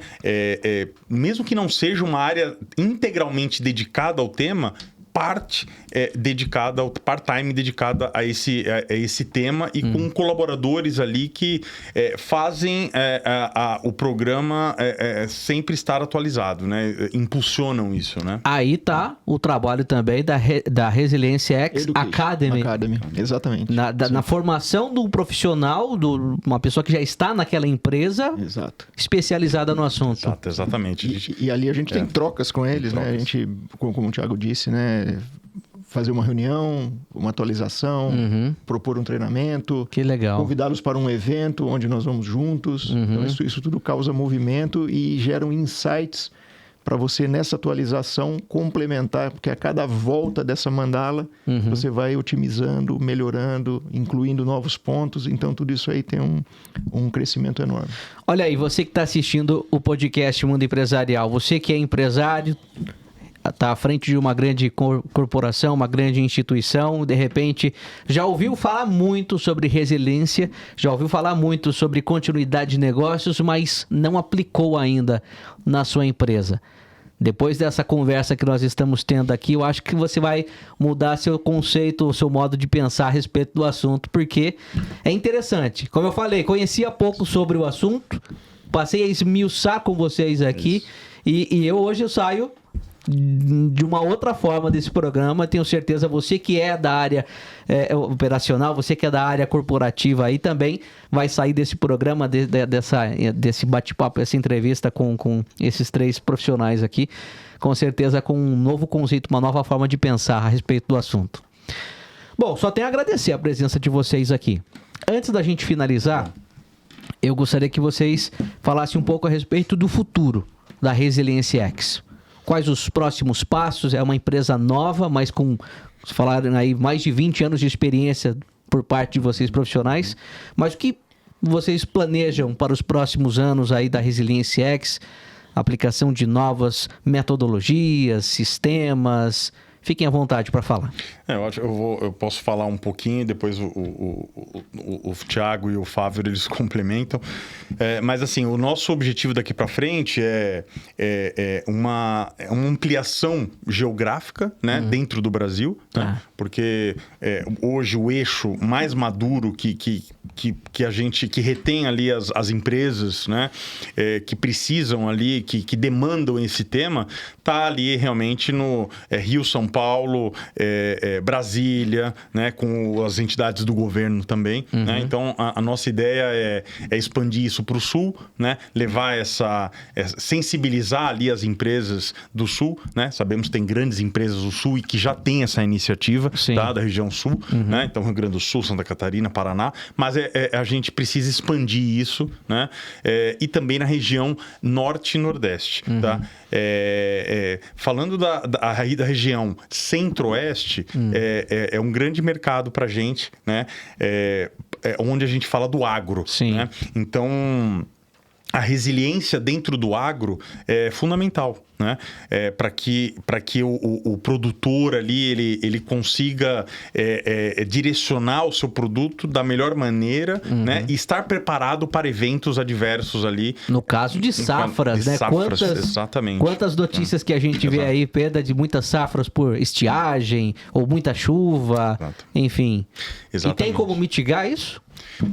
mesmo que não seja uma área integralmente dedicada ao tema, parte dedicada, part-time dedicada a esse tema e com colaboradores ali que fazem o programa sempre estar atualizado, né? Impulsionam isso, né? Aí tá o trabalho também da Resiliência X Academy. Exatamente. Na formação do profissional, uma pessoa que já está naquela empresa. Exato. Especializada no assunto. Exatamente. E ali a gente tem trocas com eles, né? A gente, como o Thiago disse, né? Fazer uma reunião, uma atualização, propor um treinamento. Que legal. Convidá-los para um evento onde nós vamos juntos. Então, isso tudo causa movimento e geram insights para você, nessa atualização, complementar, porque a cada volta dessa mandala, você vai otimizando, melhorando, incluindo novos pontos. Então, tudo isso aí tem um crescimento enorme. Olha aí, você que está assistindo o podcast Mundo Empresarial, você que é empresário, está à frente de uma grande corporação, uma grande instituição, de repente já ouviu falar muito sobre resiliência, já ouviu falar muito sobre continuidade de negócios, mas não aplicou ainda na sua empresa. Depois dessa conversa que nós estamos tendo aqui, eu acho que você vai mudar seu conceito, seu modo de pensar a respeito do assunto, porque é interessante. Como eu falei, conhecia pouco sobre o assunto, passei a esmiuçar com vocês aqui, e hoje eu saio de uma outra forma desse programa. Tenho certeza, você que é da área operacional, você que é da área corporativa aí também vai sair desse programa, desse bate-papo, essa entrevista com esses 3 profissionais aqui, com certeza com um novo conceito, uma nova forma de pensar a respeito do assunto. Bom, só tenho a agradecer a presença de vocês aqui. Antes da gente finalizar, eu gostaria que vocês falassem um pouco a respeito do futuro da Resiliência X. Quais os próximos passos? É uma empresa nova, mas com, falaram aí, mais de 20 anos de experiência por parte de vocês profissionais. Mas o que vocês planejam para os próximos anos aí da Resiliência X? Aplicação de novas metodologias, sistemas. Fiquem à vontade para falar. Eu posso falar um pouquinho, depois o Thiago e o Fávio, eles complementam. Mas assim, o nosso objetivo daqui para frente é uma ampliação geográfica, né, dentro do Brasil, né? Porque hoje o eixo mais maduro que a gente, que retém ali as empresas, né, que precisam ali, que demandam esse tema, tá ali realmente no Rio, São Paulo, Brasília, né, com as entidades do governo também, né? Então a nossa ideia é expandir isso para o Sul, né, levar sensibilizar ali as empresas do Sul, né? Sabemos que tem grandes empresas do Sul e que já tem essa iniciativa, tá, da região Sul, né? Então Rio Grande do Sul, Santa Catarina, Paraná, mas a gente precisa expandir isso, né? E também na região Norte e Nordeste, tá? Falando da região Centro-Oeste, é um grande mercado para a gente, né? Onde a gente fala do agro, né? Então, a resiliência dentro do agro é fundamental, né? Para que o produtor ali ele consiga direcionar o seu produto da melhor maneira, né? E estar preparado para eventos adversos ali. No caso de safras, né? Exatamente. Quantas notícias que a gente vê aí, perda de muitas safras por estiagem ou muita chuva, enfim. Exatamente. E tem como mitigar isso?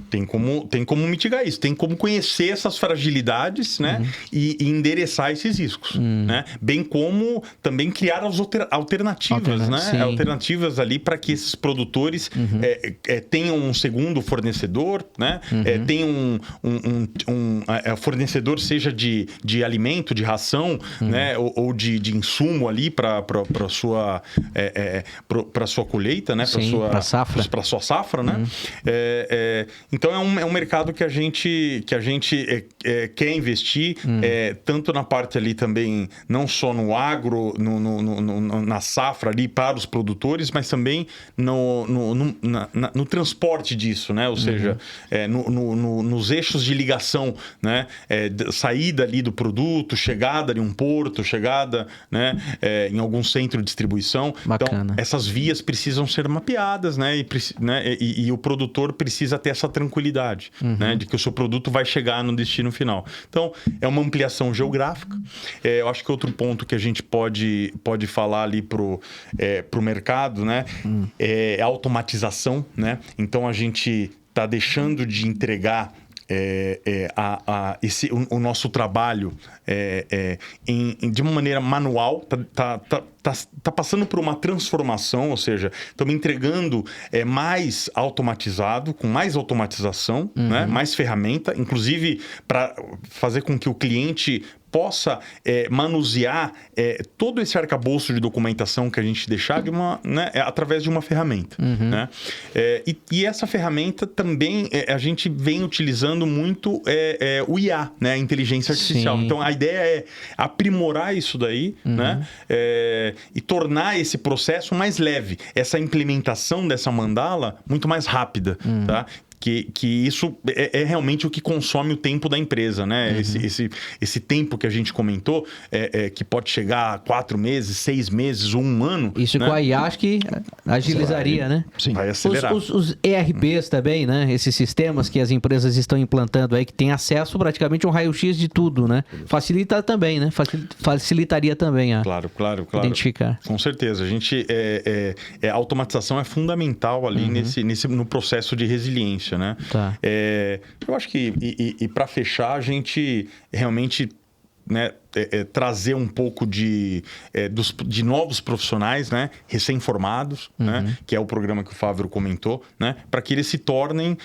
Tem como mitigar isso, tem como conhecer essas fragilidades, né? E endereçar esses riscos, né? Bem como também criar as alternativas, né? Sim. Alternativas ali para que esses produtores tenham um segundo fornecedor, né? Tenham fornecedor, seja de alimento, de ração, né? Ou de insumo ali para sua colheita, né? Para sua safra, né? Então é um mercado que a gente quer investir, tanto na parte ali também, não só no agro, na safra ali para os produtores, mas também no transporte disso, né? Ou seja, nos eixos de ligação, né? Saída ali do produto, chegada em um porto, chegada, né? Em algum centro de distribuição. Bacana. Então, essas vias precisam ser mapeadas, né? E o produtor precisa ter essa tranquilidade, né? De que o seu produto vai chegar no destino final. Então, é uma ampliação geográfica. Eu acho que outro ponto que a gente pode falar ali pro mercado, né? É a automatização, né? Então, a gente está deixando de entregar o nosso trabalho de uma maneira manual, tá passando por uma transformação, ou seja, estamos entregando mais automatizado, com mais automatização, né? Mais ferramenta, inclusive para fazer com que o cliente possa manusear todo esse arcabouço de documentação que a gente deixar através de uma ferramenta. Né? E essa ferramenta também a gente vem utilizando muito o IA, né? A inteligência artificial. Sim. Então, a ideia é aprimorar isso daí, né? E tornar esse processo mais leve. Essa implementação dessa mandala muito mais rápida, tá? Que isso é realmente o que consome o tempo da empresa, né? Esse tempo que a gente comentou, que pode chegar a 4 meses, 6 meses ou 1 ano. Isso, né? Com a IA, acho que agilizaria, né? Sim. Vai acelerar. Os ERPs também, né? Esses sistemas que as empresas estão implantando aí, que tem acesso praticamente a um raio-x de tudo, né? Facilita também, né? Facilitaria também a Claro. identificar. Com certeza. A gente, a automatização é fundamental ali no processo de resiliência, né? Tá. Eu acho que, para fechar, a gente realmente, né, trazer um pouco de novos profissionais, né, recém-formados, né, que é o programa que o Fávero comentou, né, para que eles se tornem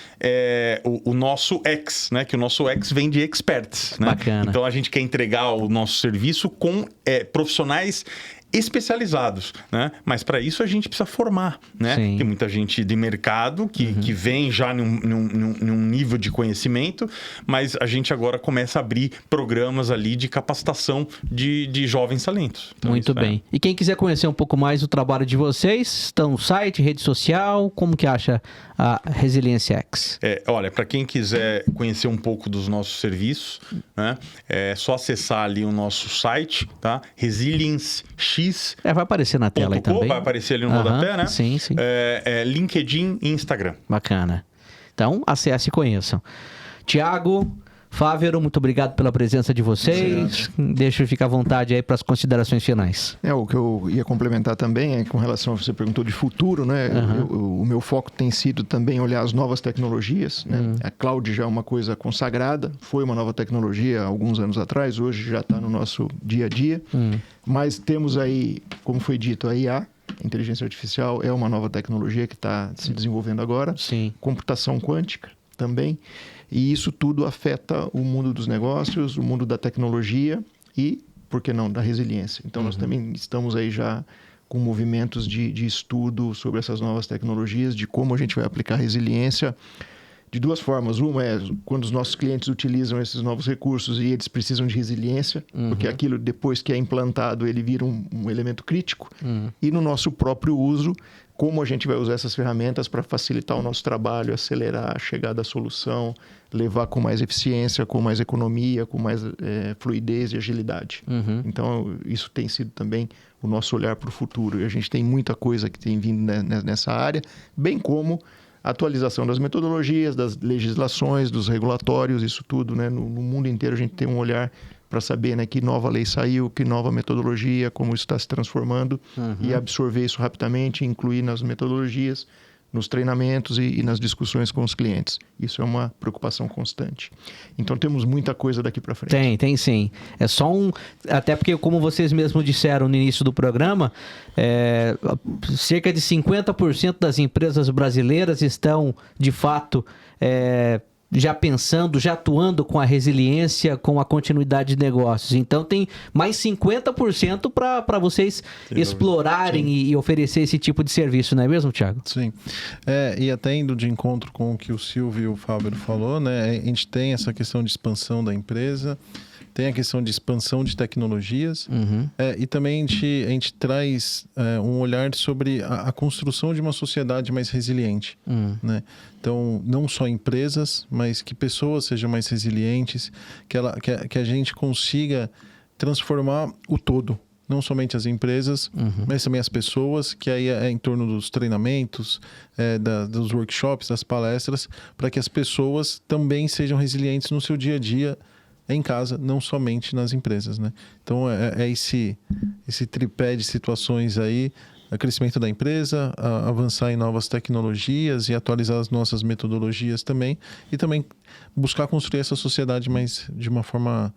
o nosso X, né, que o nosso X vem de experts, né? Bacana. Então a gente quer entregar o nosso serviço com profissionais especializados, né? Mas para isso a gente precisa formar, né? Sim. Tem muita gente de mercado que vem já num nível de conhecimento, mas a gente agora começa a abrir programas ali de capacitação de jovens talentos. Então, Muito bem. E quem quiser conhecer um pouco mais do trabalho de vocês, estão no site, rede social, como que acha a Resiliência X? Olha, para quem quiser conhecer um pouco dos nossos serviços, né? É só acessar ali o nosso site, tá? Resilience-X. Vai aparecer na tela aí também. Vai aparecer ali no rodapé, né? Sim. LinkedIn e Instagram. Bacana. Então, acesse e conheçam. Tiago, Fávero, muito obrigado pela presença de vocês. Deixa eu ficar à vontade aí para as considerações finais. O que eu ia complementar também é com relação a você perguntou de futuro, né? O meu foco tem sido também olhar as novas tecnologias, né? A cloud já é uma coisa consagrada, foi uma nova tecnologia há alguns anos atrás, hoje já está no nosso dia a dia. Mas temos aí, como foi dito, a IA, inteligência artificial é uma nova tecnologia que está se desenvolvendo agora. Sim. Computação quântica também. E isso tudo afeta o mundo dos negócios, o mundo da tecnologia e, por que não, da resiliência. Então, nós também estamos aí já com movimentos de estudo sobre essas novas tecnologias, de como a gente vai aplicar resiliência de duas formas. Uma é quando os nossos clientes utilizam esses novos recursos e eles precisam de resiliência, porque aquilo, depois que é implantado, ele vira um elemento crítico. E no nosso próprio uso, como a gente vai usar essas ferramentas para facilitar o nosso trabalho, acelerar a chegada da solução, levar com mais eficiência, com mais economia, com mais fluidez e agilidade. Então, isso tem sido também o nosso olhar para o futuro. E a gente tem muita coisa que tem vindo nessa área, bem como a atualização das metodologias, das legislações, dos regulatórios, isso tudo, né? No mundo inteiro a gente tem um olhar para saber, né, que nova lei saiu, que nova metodologia, como isso está se transformando, e absorver isso rapidamente, incluir nas metodologias, nos treinamentos e nas discussões com os clientes. Isso é uma preocupação constante. Então, temos muita coisa daqui para frente. Tem sim. É só até porque, como vocês mesmos disseram no início do programa, cerca de 50% das empresas brasileiras estão, de fato, já pensando, já atuando com a resiliência, com a continuidade de negócios. Então, tem mais 50% para vocês explorarem e oferecer esse tipo de serviço, não é mesmo, Thiago? Sim. E até indo de encontro com o que o Silvio e o Fábio falou, né? A gente tem essa questão de expansão da empresa, tem a questão de expansão de tecnologias, e também a gente traz um olhar sobre a construção de uma sociedade mais resiliente, né? Então, não só empresas, mas que pessoas sejam mais resilientes, que a gente consiga transformar o todo. Não somente as empresas, mas também as pessoas, que aí é em torno dos treinamentos, dos workshops, das palestras, para que as pessoas também sejam resilientes no seu dia a dia, é em casa, não somente nas empresas, né? Então, esse tripé de situações aí, o crescimento da empresa, avançar em novas tecnologias e atualizar as nossas metodologias também, e também buscar construir essa sociedade mais de uma forma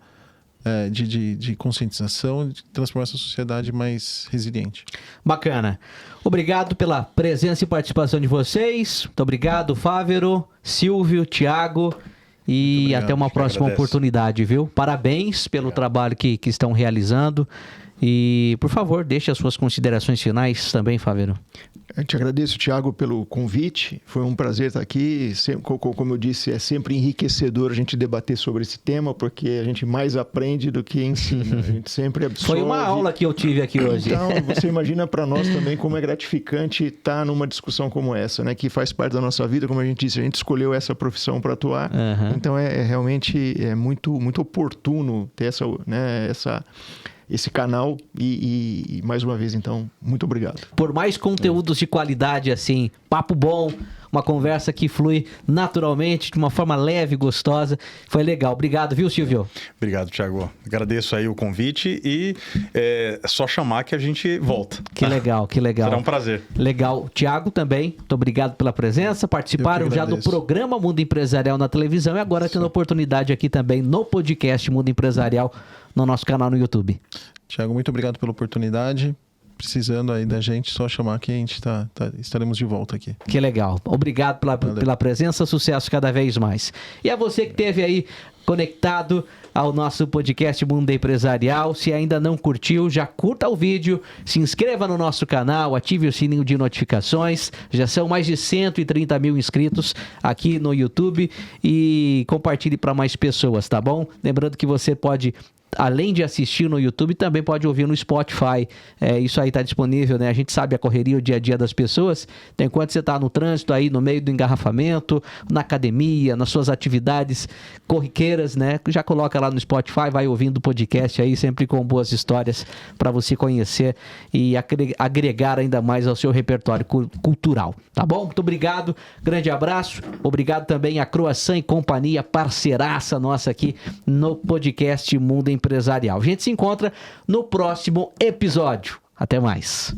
de conscientização, de transformar essa sociedade mais resiliente. Bacana. Obrigado pela presença e participação de vocês. Muito obrigado, Fávero, Silvio, Thiago. E até uma próxima oportunidade, viu? Parabéns pelo trabalho que estão realizando. E, por favor, deixe as suas considerações finais também, Fávero. Eu te agradeço, Thiago, pelo convite. Foi um prazer estar aqui. Como eu disse, é sempre enriquecedor a gente debater sobre esse tema, porque a gente mais aprende do que ensina. A gente sempre absorve. Foi uma aula que eu tive aqui hoje. Então, você imagina para nós também como é gratificante estar numa discussão como essa, né? Que faz parte da nossa vida. Como a gente disse, a gente escolheu essa profissão para atuar. Então, realmente muito, muito oportuno ter esse canal e mais uma vez, então, muito obrigado. Por mais conteúdos de qualidade assim, papo bom, uma conversa que flui naturalmente, de uma forma leve e gostosa, foi legal. Obrigado, viu, Silvio? Obrigado, Thiago. Agradeço aí o convite e é só chamar que a gente volta. Que legal, que legal. Será um prazer. Legal. Thiago também, muito obrigado pela presença. Participaram já do programa Mundo Empresarial na televisão e agora tendo a oportunidade aqui também no podcast Mundo Empresarial, no nosso canal no YouTube. Thiago, muito obrigado pela oportunidade. Precisando aí da gente, só chamar que a gente estaremos de volta aqui. Que legal. Obrigado pela presença, sucesso cada vez mais. E a você que esteve aí conectado ao nosso podcast Mundo Empresarial, se ainda não curtiu, já curta o vídeo, se inscreva no nosso canal, ative o sininho de notificações, já são mais de 130 mil inscritos aqui no YouTube e compartilhe para mais pessoas, tá bom? Lembrando que você pode, além de assistir no YouTube, também pode ouvir no Spotify. Isso aí está disponível, né? A gente sabe a correria, o dia a dia das pessoas. Então, enquanto você está no trânsito aí, no meio do engarrafamento, na academia, nas suas atividades corriqueiras, né? Já coloca lá no Spotify, vai ouvindo o podcast aí, sempre com boas histórias para você conhecer e agregar ainda mais ao seu repertório cultural, tá bom? Muito obrigado, grande abraço. Obrigado também a Croissant e Companhia, parceiraça nossa aqui no podcast Mundo Empresarial. A gente se encontra no próximo episódio. Até mais.